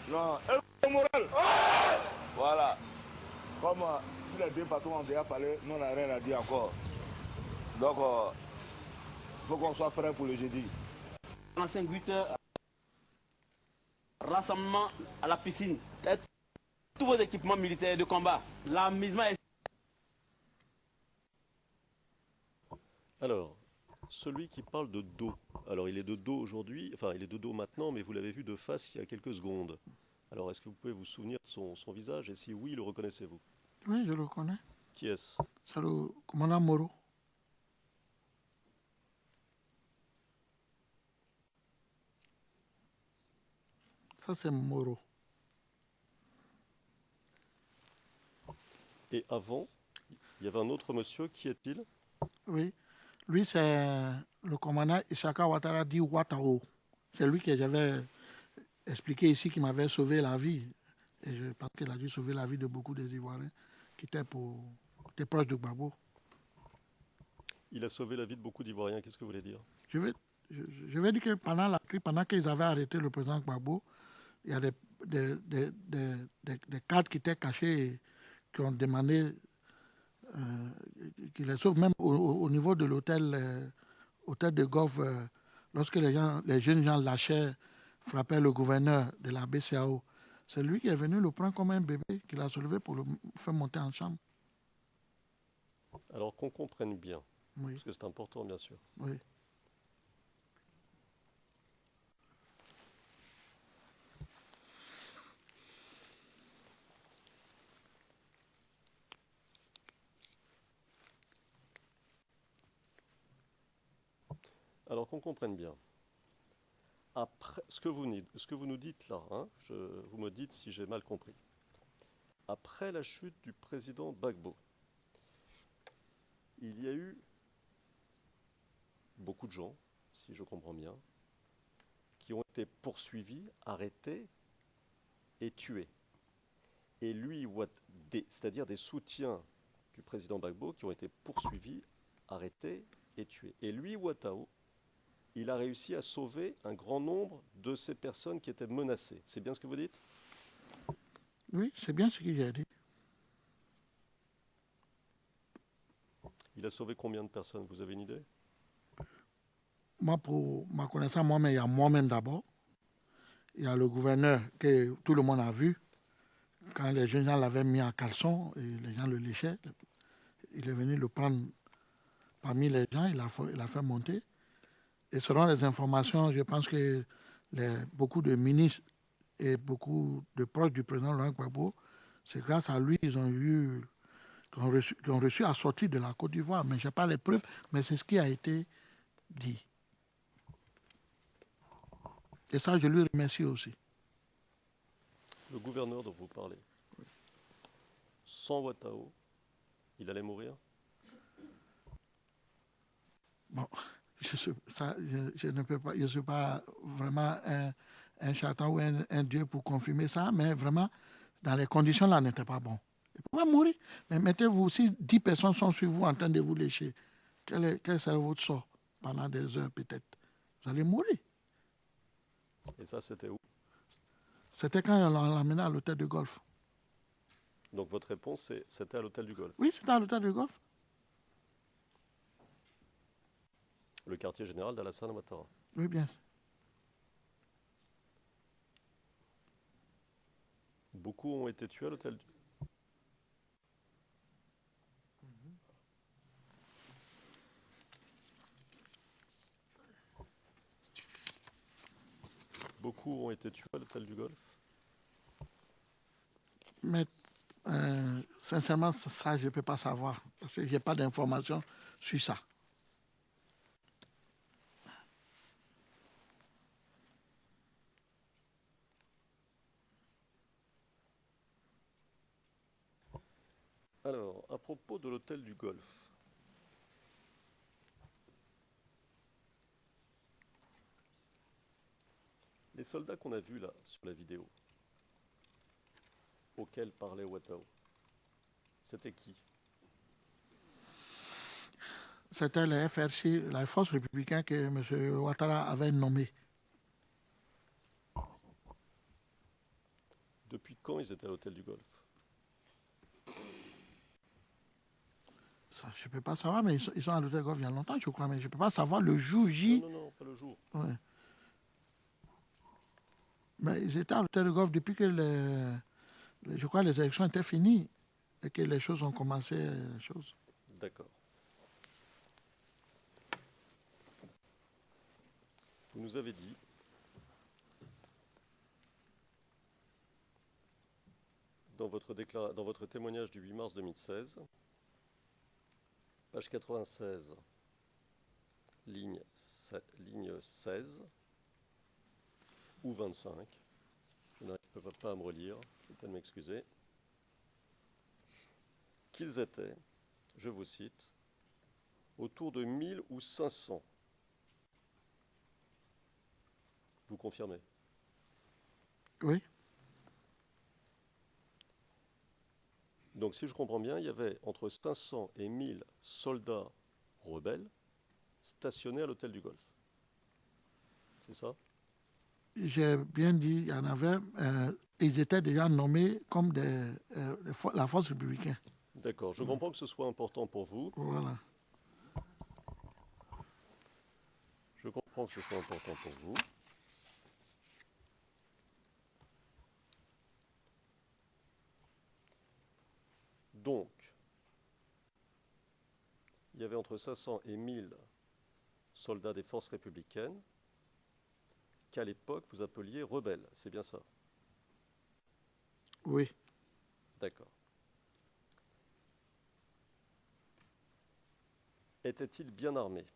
Non, le moral. Voilà. Comme si les deux patrons ont déjà parlé, nous on n'a rien à dire encore. Donc, il faut qu'on soit prêt pour le jeudi. 45 heures, rassemblement à la piscine. Tous vos équipements militaires de combat. L'amusement est... Alors, celui qui parle de dos. Alors, il est de dos aujourd'hui, enfin, il est de dos maintenant, mais vous l'avez vu de face il y a quelques secondes. Alors, est-ce que vous pouvez vous souvenir de son visage? Et si oui, le reconnaissez-vous? Oui, je le connais. Qui est-ce? C'est le commandant Moro. Ça, c'est Moro. Et avant, il y avait un autre monsieur, qui est-il? Oui, lui, c'est le commandant Isaka Ouattara dit Ouattao. C'est lui que j'avais expliqué ici qui m'avait sauvé la vie. Et je pense qu'il a dû sauver la vie de beaucoup des Ivoiriens qui étaient proches de Gbagbo. Il a sauvé la vie de beaucoup d'Ivoiriens, qu'est-ce que vous voulez dire? Je vais dire que pendant qu'ils avaient arrêté le président Gbagbo, il y a des cadres qui étaient cachés et qui ont demandé qu'il les sauve, même au niveau de l'hôtel hôtel de golf, lorsque les jeunes gens lâchaient, frappaient le gouverneur de la BCAO. C'est lui qui est venu le prendre comme un bébé, qu'il a soulevé pour le faire monter en chambre. Alors qu'on comprenne bien, oui. Parce que c'est important bien sûr. Oui. Alors qu'on comprenne bien. Après, ce que vous nous dites là, hein, vous me dites si j'ai mal compris. Après la chute du président Gbagbo, il y a eu beaucoup de gens, si je comprends bien, qui ont été poursuivis, arrêtés et tués. Et lui, c'est-à-dire des soutiens du président Gbagbo qui ont été poursuivis, arrêtés et tués. Et lui, Ouattao, il a réussi à sauver un grand nombre de ces personnes qui étaient menacées. C'est bien ce que vous dites? Oui, c'est bien ce que j'ai dit. Il a sauvé combien de personnes? Vous avez une idée? Moi, pour ma connaissance, il y a moi-même d'abord. Il y a le gouverneur que tout le monde a vu. Quand les jeunes gens l'avaient mis en caleçon et les gens le léchaient, il est venu le prendre parmi les gens, il a fait monter. Et selon les informations, je pense que beaucoup de ministres et beaucoup de proches du président Laurent Gbagbo, c'est grâce à lui qu'ils ont reçu à sortir de la Côte d'Ivoire. Mais je n'ai pas les preuves, mais c'est ce qui a été dit. Et ça, je lui remercie aussi. Le gouverneur dont vous parlez, sans Ouattao, il allait mourir? Bon, je ne peux pas, je ne suis pas vraiment un charlatan ou un dieu pour confirmer ça, mais vraiment, dans les conditions là, n'était pas bon. Il pouvait mourir. Mais mettez-vous, si 10 personnes sont sur vous en train de vous lécher, quel sera votre sort pendant des heures peut-être? Vous allez mourir. Et ça, c'était où? C'était quand on l'a amené à l'hôtel de golf. Donc votre réponse, c'était à l'hôtel du Golfe? Oui, c'était à l'hôtel de golf. Le quartier général d'Alassane Ouattara. Oui, bien. Beaucoup ont été tués à l'hôtel du... Beaucoup ont été tués à l'hôtel du Golfe. Mais sincèrement, ça, je ne peux pas savoir, parce que je n'ai pas d'informations sur ça. Alors, à propos de l'hôtel du Golfe, les soldats qu'on a vus là, sur la vidéo, auxquels parlait Ouattara, c'était qui? C'était le FRC, la force républicaine que M. Ouattara avait nommée. Depuis quand ils étaient à l'hôtel du Golfe? Ça, je ne peux pas savoir, mais ils sont à l'hôtel du Golfe il y a longtemps, je crois, mais je ne peux pas savoir le jour J. Non, non, non, pas le jour. Ouais. Mais ils étaient à l'hôtel du Golfe depuis que je crois les élections étaient finies et que les choses ont commencé. D'accord. Vous nous avez dit dans votre témoignage du 8 mars 2016, page 96, ligne 16 ou 25, je n'arrive pas à me relire, je peux m'excuser, qu'ils étaient, je vous cite, autour de 1000 ou 500. Vous confirmez? Oui. Donc, si je comprends bien, il y avait entre 500 et 1000 soldats rebelles stationnés à l'hôtel du Golfe. C'est ça? J'ai bien dit, il y en avait, ils étaient déjà nommés comme la force républicaine. D'accord, je comprends que ce soit important pour vous. Voilà. Je comprends que ce soit important pour vous. Donc, il y avait entre 500 et 1000 soldats des forces républicaines qu'à l'époque vous appeliez rebelles, c'est bien ça? Oui. D'accord. Étaient-ils bien armés?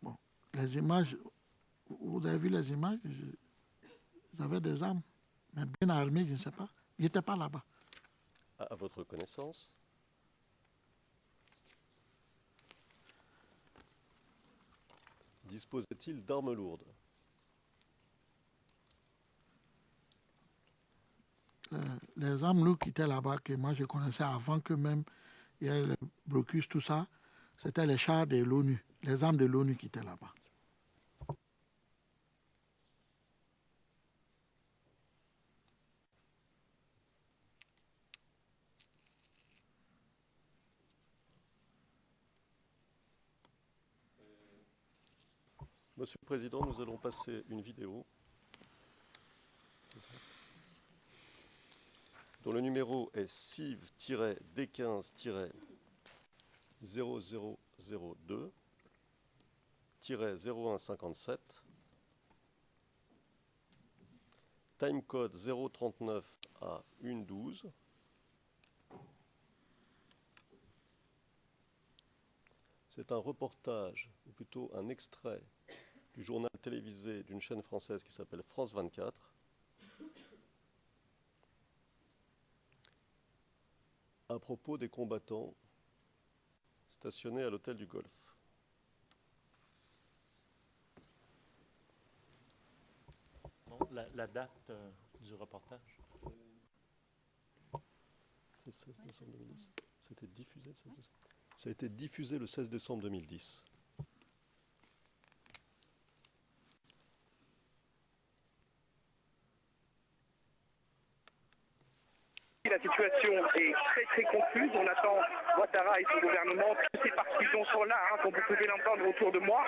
Bon, les images, vous avez vu les images, ils avaient des armes, mais bien armés, je ne sais pas. Ils n'étaient pas là-bas. À votre connaissance? Disposaient-ils d'armes lourdes? Les armes lourdes qui étaient là-bas, que moi je connaissais avant que même il y ait le blocus, tout ça, c'était les chars de l'ONU, les armes de l'ONU qui étaient là-bas. Monsieur le Président, nous allons passer une vidéo dont le numéro est CIV-D15-0002-0157, timecode 039 à 112. C'est un reportage, ou plutôt un extrait, du journal télévisé d'une chaîne française qui s'appelle France 24, à propos des combattants stationnés à l'hôtel du Golfe. Bon, la date du reportage? C'est 16 décembre 2010. C'était diffusé le 16 décembre. Ça a été diffusé le 16 décembre 2010. La situation est très confuse. On attend Ouattara et son gouvernement. Tous ces partisans sont là, comme vous pouvez l'entendre autour de moi.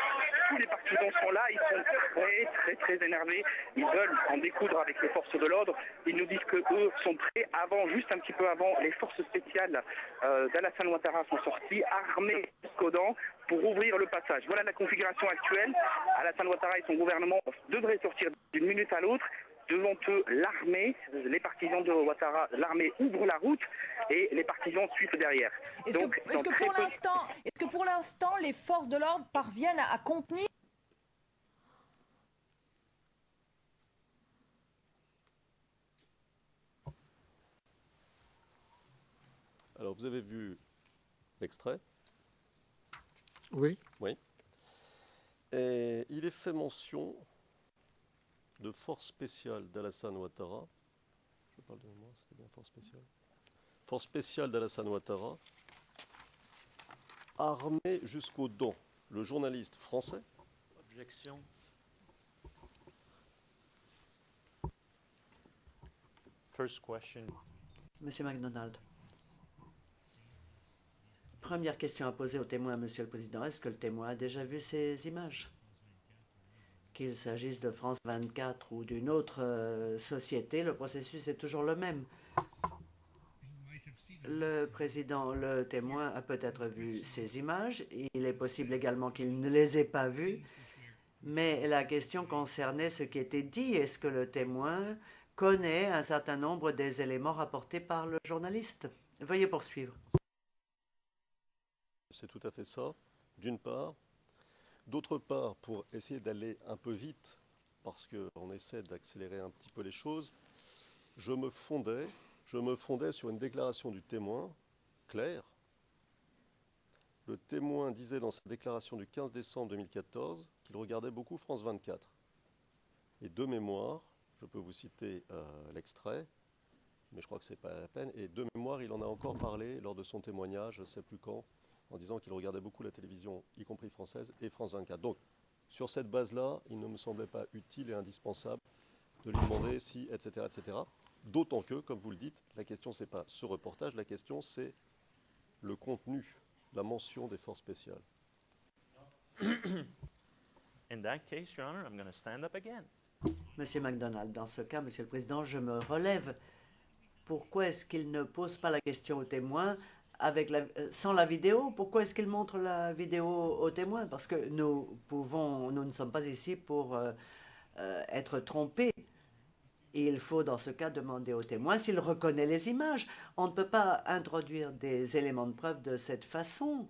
tous les partisans sont là, ils sont très énervés. Ils veulent en découdre avec les forces de l'ordre. Ils nous disent que eux sont prêts. Juste un petit peu avant, les forces spéciales d'Alassane Ouattara sont sorties, armées jusqu'aux dents, pour ouvrir le passage. Voilà la configuration actuelle. Alassane Ouattara et son gouvernement devraient sortir d'une minute à l'autre. Devant eux, l'armée, les partisans de Ouattara, l'armée ouvre la route et les partisans suivent derrière. Est-ce que pour l'instant, les forces de l'ordre parviennent à contenir? Alors, vous avez vu l'extrait? Oui. Oui. Et il est fait mention de force spéciale d'Alassane Ouattara. Je parle de moi, c'est bien force spéciale. Force spéciale d'Alassane Ouattara, armée jusqu'aux dents. Le journaliste français. Objection. First question. Monsieur MacDonald. Première question à poser au témoin, Monsieur le Président. Est-ce que le témoin a déjà vu ces images? Qu'il s'agisse de France 24 ou d'une autre société, le processus est toujours le même. Le président, le témoin, a peut-être vu ces images. Il est possible également qu'il ne les ait pas vues. Mais la question concernait ce qui était dit. Est-ce que le témoin connaît un certain nombre des éléments rapportés par le journaliste? Veuillez poursuivre. C'est tout à fait ça, d'une part. D'autre part, pour essayer d'aller un peu vite, parce qu'on essaie d'accélérer un petit peu les choses, je me fondais sur une déclaration du témoin, claire. Le témoin disait dans sa déclaration du 15 décembre 2014 qu'il regardait beaucoup France 24. Et de mémoire, je peux vous citer l'extrait, mais je crois que ce n'est pas la peine, et de mémoire, il en a encore parlé lors de son témoignage, je ne sais plus quand, en disant qu'il regardait beaucoup la télévision, y compris française, et France 24. Donc, sur cette base-là, il ne me semblait pas utile et indispensable de lui demander si, etc., etc. D'autant que, comme vous le dites, la question, ce n'est pas ce reportage, la question, c'est le contenu, la mention des forces spéciales. In that case, Your Honor, I'm going to stand up again. Monsieur MacDonald, dans ce cas, Monsieur le Président, je me relève. Pourquoi est-ce qu'il ne pose pas la question au témoin sans la vidéo? Pourquoi est-ce qu'il montre la vidéo au témoin? Parce que nous ne sommes pas ici pour être trompés. Il faut dans ce cas demander au témoin s'il reconnaît les images. On ne peut pas introduire des éléments de preuve de cette façon.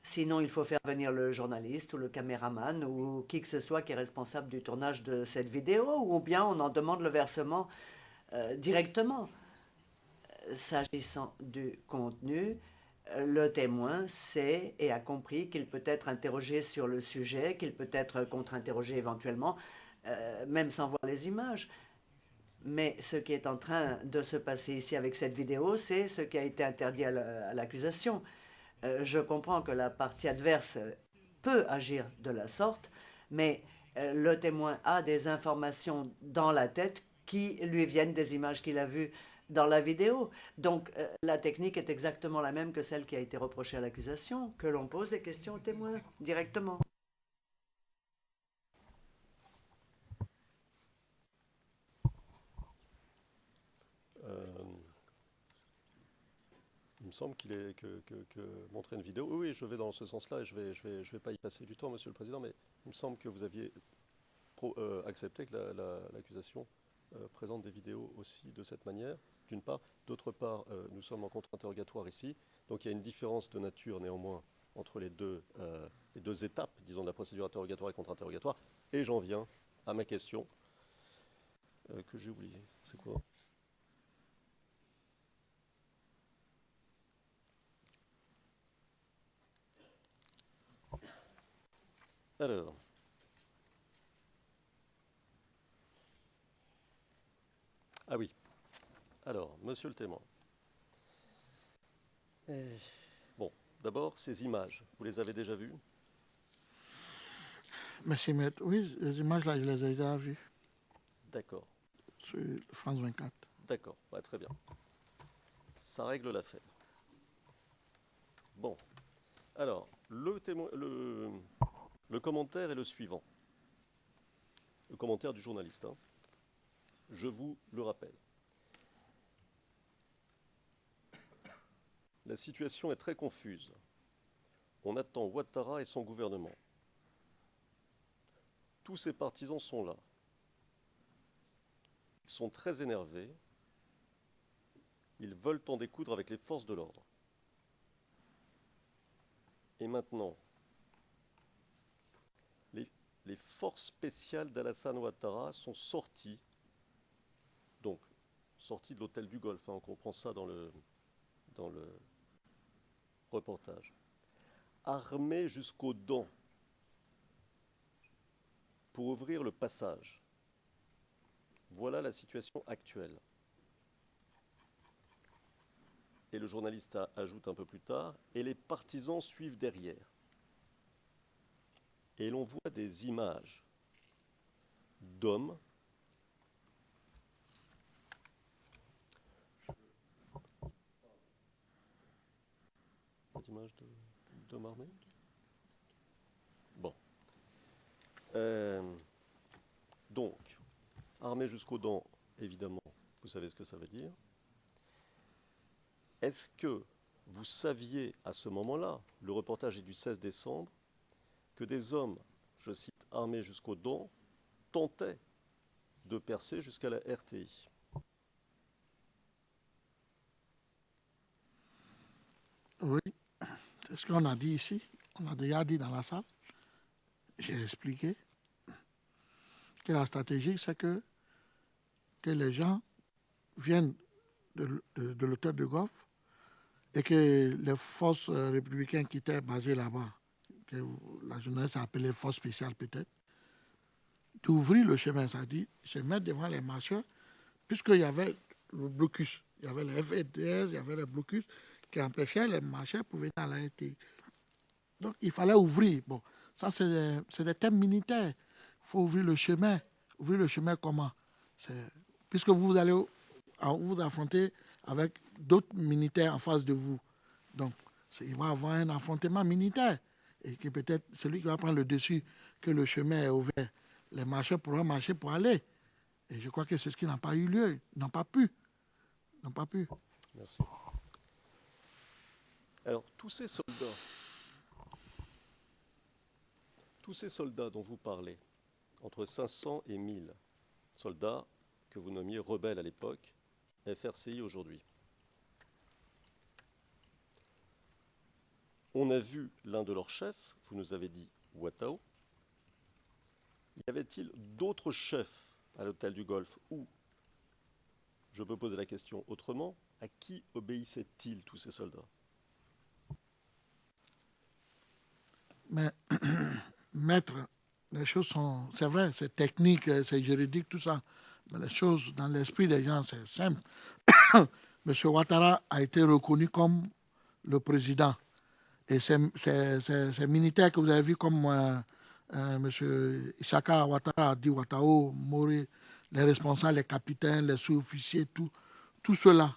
Sinon, il faut faire venir le journaliste ou le caméraman ou qui que ce soit qui est responsable du tournage de cette vidéo, ou bien on en demande le versement directement. S'agissant du contenu, le témoin sait et a compris qu'il peut être interrogé sur le sujet, qu'il peut être contre-interrogé éventuellement, même sans voir les images. Mais ce qui est en train de se passer ici avec cette vidéo, c'est ce qui a été interdit à l'accusation. Je comprends que la partie adverse peut agir de la sorte, mais le témoin a des informations dans la tête qui lui viennent des images qu'il a vues dans la vidéo. Donc, la technique est exactement la même que celle qui a été reprochée à l'accusation, que l'on pose des questions au témoin directement. Il me semble qu'il est que montrer une vidéo. Oui, je vais dans ce sens-là et je vais pas y passer du temps, Monsieur le Président, mais il me semble que vous aviez accepté que l'accusation présente des vidéos aussi de cette manière, d'une part. D'autre part, nous sommes en contre-interrogatoire ici, donc il y a une différence de nature néanmoins entre les deux étapes, disons, de la procédure interrogatoire et contre-interrogatoire. Et j'en viens à ma question que j'ai oubliée. C'est quoi ? Alors, ah oui, alors, monsieur le témoin. Bon, d'abord, ces images, vous les avez déjà vues? Merci, maître. Oui, les images là, je les ai déjà vues. D'accord. Sur France 24. D'accord, ouais, très bien. Ça règle l'affaire. Bon, alors, Le commentaire est le suivant. Le commentaire du journaliste. Hein. Je vous le rappelle. La situation est très confuse. On attend Ouattara et son gouvernement. Tous ses partisans sont là. Ils sont très énervés. Ils veulent en découdre avec les forces de l'ordre. Et maintenant, les forces spéciales d'Alassane Ouattara sont sorties, donc sorties de l'hôtel du Golfe, hein, on comprend ça dans le reportage, armées jusqu'aux dents pour ouvrir le passage. Voilà la situation actuelle. Et le journaliste ajoute un peu plus tard, et les partisans suivent derrière. Et l'on voit des images d'hommes d'hommes armés. Bon. Donc, armés jusqu'aux dents, évidemment, vous savez ce que ça veut dire. Est-ce que vous saviez à ce moment-là, le reportage est du 16 décembre, que des hommes, je cite, armés jusqu'aux dents, tentaient de percer jusqu'à la RTI? Oui, c'est ce qu'on a dit ici. On a déjà dit dans la salle. J'ai expliqué que la stratégie, c'est que les gens viennent de l'hôtel de Golfe et que les forces républicaines qui étaient basées là-bas, que la journaliste a appelé force spéciale peut-être, d'ouvrir le chemin, ça dit, se mettre devant les marcheurs, puisqu'il y avait le blocus, il y avait les FDS, il y avait les blocus qui empêchaient les marcheurs pour venir à la RTI. Donc il fallait ouvrir. Bon, ça c'est des thèmes militaires. Il faut ouvrir le chemin. Ouvrir le chemin comment? Puisque vous allez vous affronter avec d'autres militaires en face de vous. Donc, il va y avoir un affrontement militaire. Et que peut-être celui qui va prendre le dessus, que le chemin est ouvert, les marcheurs pourront marcher pour aller. Et je crois que c'est ce qui n'a pas eu lieu. Ils n'ont pas pu. Ils n'ont pas pu. Merci. Alors, tous ces soldats dont vous parlez, entre 500 et 1000 soldats que vous nommiez rebelles à l'époque, FRCI aujourd'hui. On a vu l'un de leurs chefs, vous nous avez dit Ouattao. Y avait-il d'autres chefs à l'hôtel du Golfe ou, je peux poser la question autrement, à qui obéissaient-ils tous ces soldats? Mais, maître, les choses sont, c'est vrai, c'est technique, c'est juridique, tout ça. Mais les choses, dans l'esprit des gens, c'est simple. M. Ouattara a été reconnu comme le président. Et ces militaires que vous avez vus comme M. Isaka Ouattara a dit, Ouattao, Mori, les responsables, les capitaines, les sous-officiers, tout cela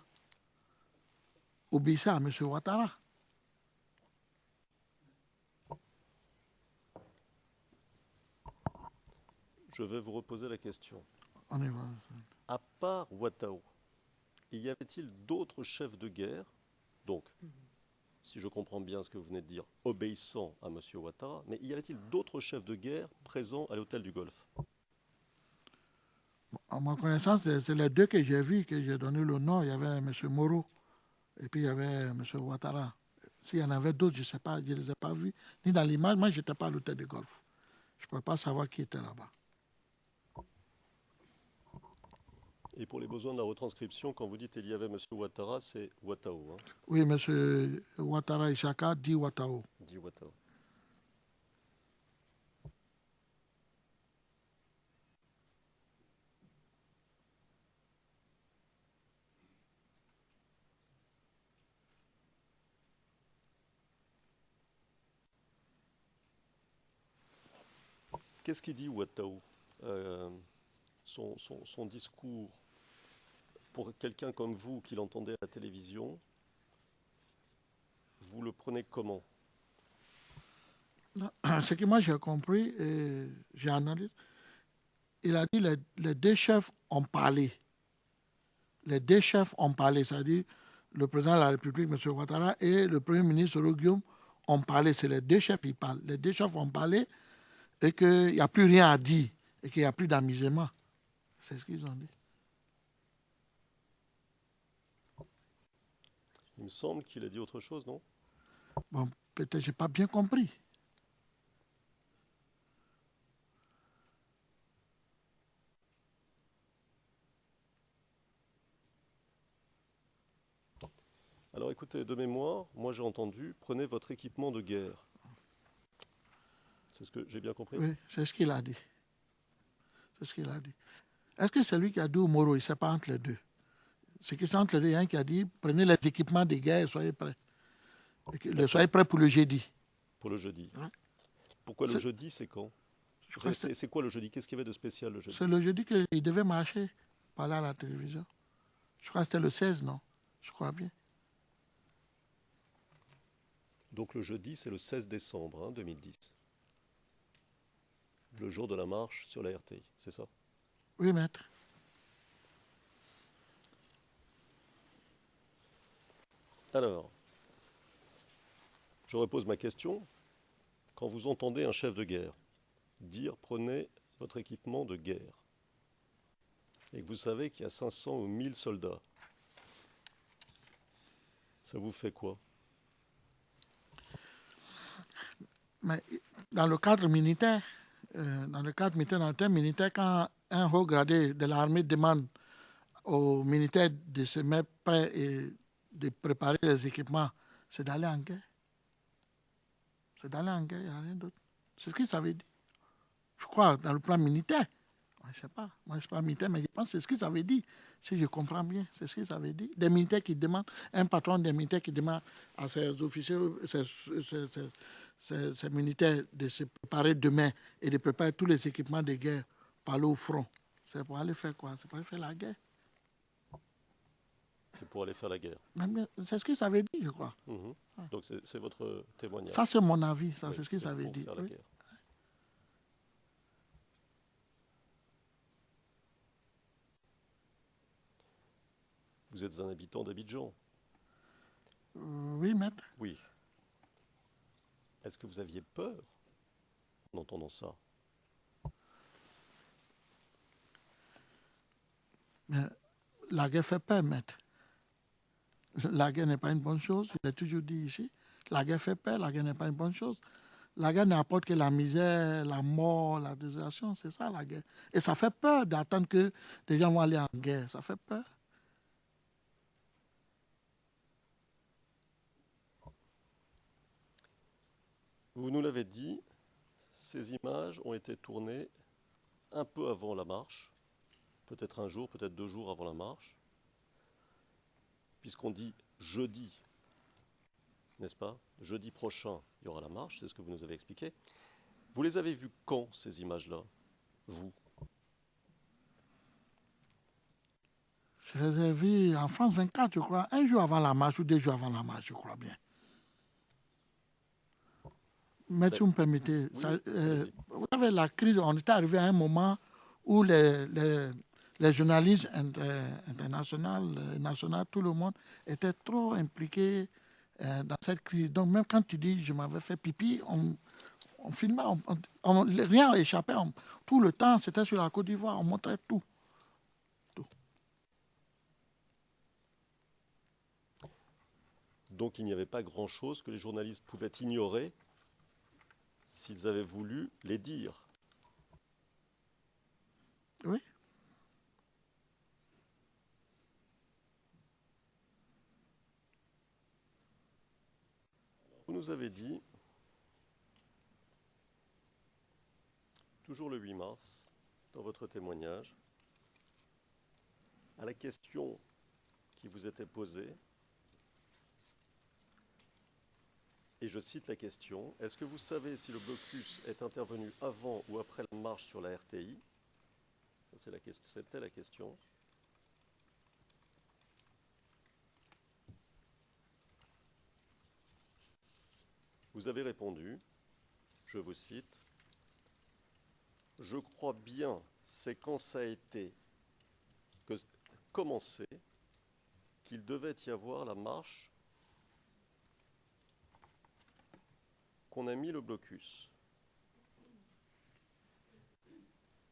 obéissait à M. Ouattara. Je vais vous reposer la question. On y va. À part Ouattao, y avait-il d'autres chefs de guerre, donc, si je comprends bien ce que vous venez de dire, obéissant à M. Ouattara, mais y avait-il d'autres chefs de guerre présents à l'hôtel du Golfe? À ma connaissance, c'est les deux que j'ai vus, que j'ai donné le nom. Il y avait M. Moro et puis il y avait M. Ouattara. S'il y en avait d'autres, je ne sais pas, je ne les ai pas vus, ni dans l'image. Moi, je n'étais pas à l'hôtel du Golfe. Je ne peux pas savoir qui était là-bas. Et pour les besoins de la retranscription, quand vous dites qu'il y avait M. Ouattara, c'est Ouattao. Hein? Oui, M. Ouattara Isaka dit Ouattao. Dit Ouattao. Qu'est-ce qu'il dit Ouattao? Son discours, pour quelqu'un comme vous qui l'entendez à la télévision, vous le prenez comment? Non, ce que moi j'ai compris, et j'ai analysé, il a dit les deux chefs ont parlé. Les deux chefs ont parlé, c'est-à-dire le président de la République, M. Ouattara, et le Premier ministre Roguium ont parlé. C'est les deux chefs qui parlent. Les deux chefs ont parlé et qu'il n'y a plus rien à dire et qu'il n'y a plus d'amusement. C'est ce qu'ils ont dit. Il me semble qu'il a dit autre chose, non? Bon, peut-être je n'ai pas bien compris. Alors écoutez, de mémoire, moi j'ai entendu, prenez votre équipement de guerre. C'est ce que j'ai bien compris? Oui, c'est ce qu'il a dit. C'est ce qu'il a dit. Est-ce que c'est lui qui a dit au Moro, il ne sait pas entre les deux? C'est que c'est entre les deux, il y a un qui a dit, prenez les équipements de guerre et soyez prêts. Soyez prêts pour le jeudi. Pour le jeudi. Ouais. Pourquoi le jeudi, c'est quand? C'est quoi le jeudi? Qu'est-ce qu'il y avait de spécial le jeudi? C'est le jeudi qu'il devait marcher, parler à la télévision. Je crois que c'était le 16, non? Je crois bien. Donc le jeudi, c'est le 16 décembre 2010. Le jour de la marche sur la RTI, c'est ça? Oui, maître. Alors, je repose ma question. Quand vous entendez un chef de guerre dire « prenez votre équipement de guerre » et que vous savez qu'il y a 500 ou 1000 soldats, ça vous fait quoi? Mais dans le cadre militaire, dans le thème militaire, quand un haut gradé de l'armée demande aux militaires de se mettre prêts et de préparer les équipements, c'est d'aller en guerre. C'est d'aller en guerre, il n'y a rien d'autre. C'est ce que ça veut dire. Je crois, dans le plan militaire. Je ne sais pas, moi je ne suis pas militaire, mais je pense que c'est ce que ça veut dire. Si je comprends bien, c'est ce que ça veut dire. Des militaires qui demandent, un patron des militaires qui demande à ses officiers, ces militaires de se préparer demain et de préparer tous les équipements de guerre pour aller au front. C'est pour aller faire quoi? C'est pour aller faire la guerre. C'est pour aller faire la guerre. C'est ce que ça veut dire, je crois. Mmh. Donc c'est votre témoignage. Ça, c'est mon avis. Ça, oui, c'est ce que ça veut dire. Faire la oui. guerre. Vous êtes un habitant d'Abidjan? Oui, maître. Oui. Est-ce que vous aviez peur en entendant ça? Mais la guerre fait peur, maître. La guerre n'est pas une bonne chose. Je l'ai toujours dit ici. La guerre fait peur, la guerre n'est pas une bonne chose. La guerre n'apporte que la misère, la mort, la désolation. C'est ça, la guerre. Et ça fait peur d'attendre que des gens vont aller en guerre. Ça fait peur. Vous nous l'avez dit, ces images ont été tournées un peu avant la marche, peut-être un jour, peut-être 2 jours avant la marche, puisqu'on dit jeudi, n'est-ce pas? Jeudi prochain, il y aura la marche, c'est ce que vous nous avez expliqué. Vous les avez vues quand, ces images-là, vous? Je les ai vues en France 24, je crois, un jour avant la marche ou 2 jours avant la marche, je crois bien. Mais si vous me permettez, oui, ça, vous savez, la crise, on était arrivé à un moment où les journalistes internationaux, nationaux, tout le monde était trop impliqué dans cette crise. Donc même quand tu dis je m'avais fait pipi, on filmait, rien échappait. Tout le temps, c'était sur la Côte d'Ivoire, on montrait tout. Donc il n'y avait pas grand-chose que les journalistes pouvaient ignorer s'ils avaient voulu les dire. Oui. Vous nous avez dit, toujours le 8 mars, dans votre témoignage, à la question qui vous était posée, et je cite la question, est-ce que vous savez si le blocus est intervenu avant ou après la marche sur la RTI? C'était la question. Vous avez répondu, je vous cite, « Je crois bien, c'est quand ça a été commencé qu'il devait y avoir la marche qu'on a mis le blocus. »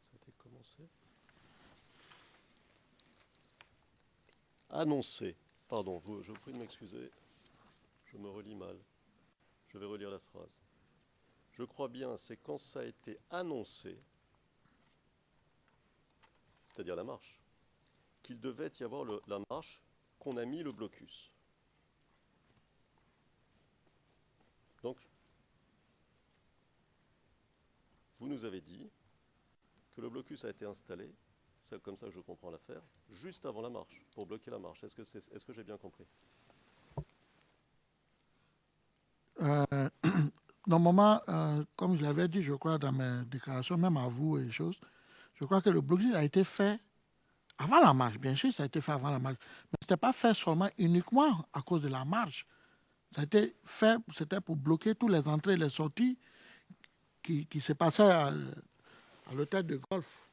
Ça a été commencé. Annoncé. Pardon, je vous prie de m'excuser. Je me relis mal. Je vais relire la phrase. Je crois bien, c'est quand ça a été annoncé, c'est-à-dire la marche, qu'il devait y avoir la marche qu'on a mis le blocus. Donc, vous nous avez dit que le blocus a été installé, c'est comme ça que je comprends l'affaire, juste avant la marche, pour bloquer la marche. Est-ce que j'ai bien compris? Normalement, comme je l'avais dit, je crois, dans mes déclarations, même à vous et les choses, je crois que le blocus a été fait avant la marche. Bien sûr, ça a été fait avant la marche. Mais ce n'était pas fait seulement uniquement à cause de la marche. Ça a été fait, c'était pour bloquer toutes les entrées et les sorties qui se passaient à l'hôtel de golf.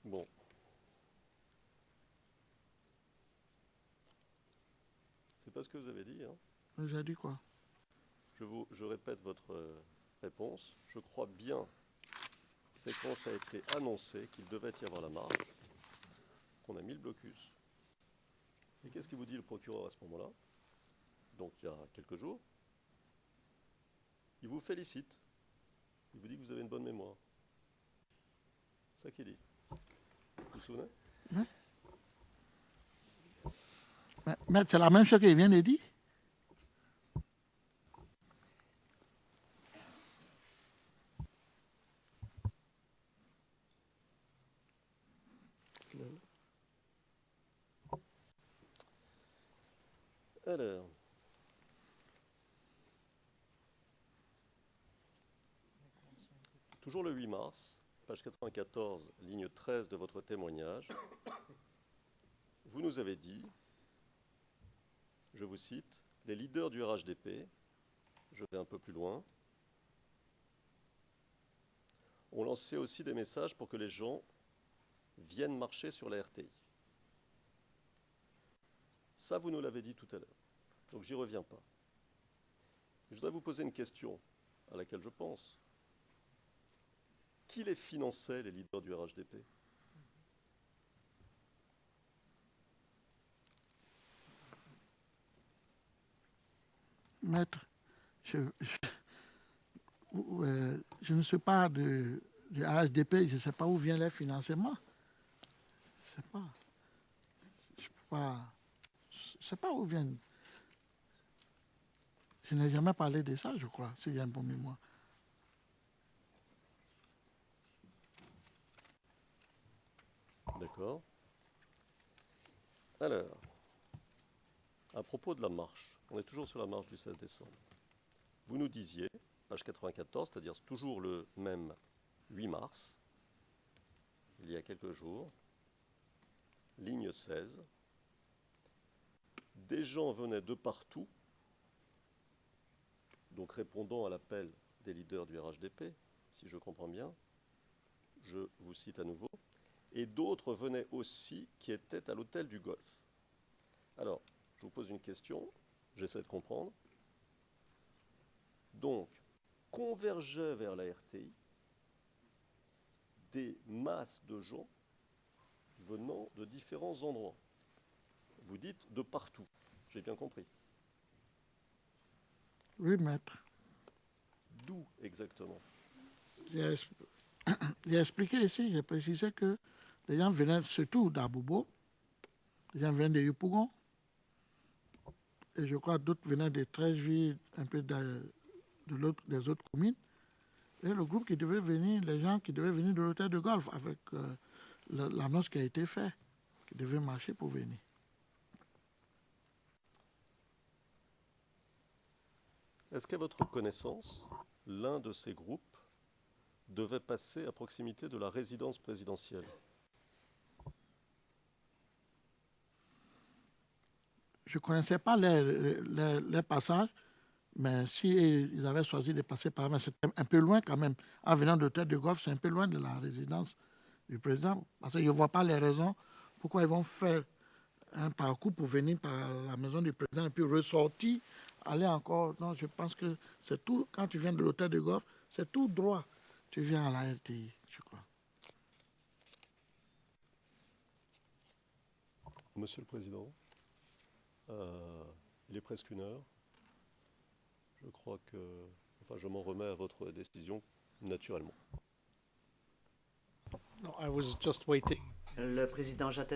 Bon. C'est pas ce que vous avez dit, hein? J'ai dit quoi? Je répète votre réponse. Je crois bien, c'est quand ça a été annoncé qu'il devait y avoir la marche, qu'on a mis le blocus. Et qu'est-ce qu'il vous dit le procureur à ce moment-là? Donc il y a quelques jours. Il vous félicite. Il vous dit que vous avez une bonne mémoire. C'est ça qu'il dit. Vous vous souvenez? Mais c'est la même chose qu'il vient de dire. Alors, toujours le 8 mars, page 94, ligne 13 de votre témoignage, vous nous avez dit, je vous cite, « Les leaders du RHDP, je vais un peu plus loin, ont lancé aussi des messages pour que les gens viennent marcher sur la RTI. » Ça, vous nous l'avez dit tout à l'heure. Donc, j'y reviens pas. Je voudrais vous poser une question à laquelle je pense. Qui les finançait, les leaders du RHDP? Maître, je ne sais pas du RHDP, je ne sais pas où viennent les financements. Je ne sais pas. Je ne sais pas où viennent. Je n'ai jamais parlé de ça, je crois, s'il y a un bon mémoire. D'accord. Alors, à propos de la marche, on est toujours sur la marche du 16 décembre. Vous nous disiez, page 94, c'est-à-dire toujours le même 8 mars, il y a quelques jours, ligne 16, des gens venaient de partout, donc répondant à l'appel des leaders du RHDP, si je comprends bien, je vous cite à nouveau, et d'autres venaient aussi qui étaient à l'hôtel du Golfe. Alors, je vous pose une question, j'essaie de comprendre. Donc, convergeaient vers la RTI des masses de gens venant de différents endroits. Vous dites de partout, j'ai bien compris. Oui, maître. D'où exactement? J'ai expliqué ici, j'ai précisé que les gens venaient surtout d'Abobo, les gens venaient de Yopougon, et je crois d'autres venaient des 13 villes, un peu des autres communes. Et le groupe qui devait venir, les gens qui devaient venir de l'hôtel de golf avec l'annonce qui a été faite, qui devaient marcher pour venir. Est-ce qu'à votre connaissance, l'un de ces groupes devait passer à proximité de la résidence présidentielle? Je ne connaissais pas les passages, Mais si ils avaient choisi de passer par là, mais c'était un peu loin quand même. En venant de Tête de Golfe, c'est un peu loin de la résidence du président. Parce que je ne vois pas les raisons pourquoi ils vont faire un parcours pour venir par la maison du président et puis ressortir, aller encore. Non, je pense que c'est tout. Quand tu viens de l'hôtel de Golfe, c'est tout droit. Tu viens à la RTI, je crois. Monsieur le Président, il est presque 1 heure. Je crois que, enfin, je m'en remets à votre décision naturellement. No, I was just waiting. Le président j'attendais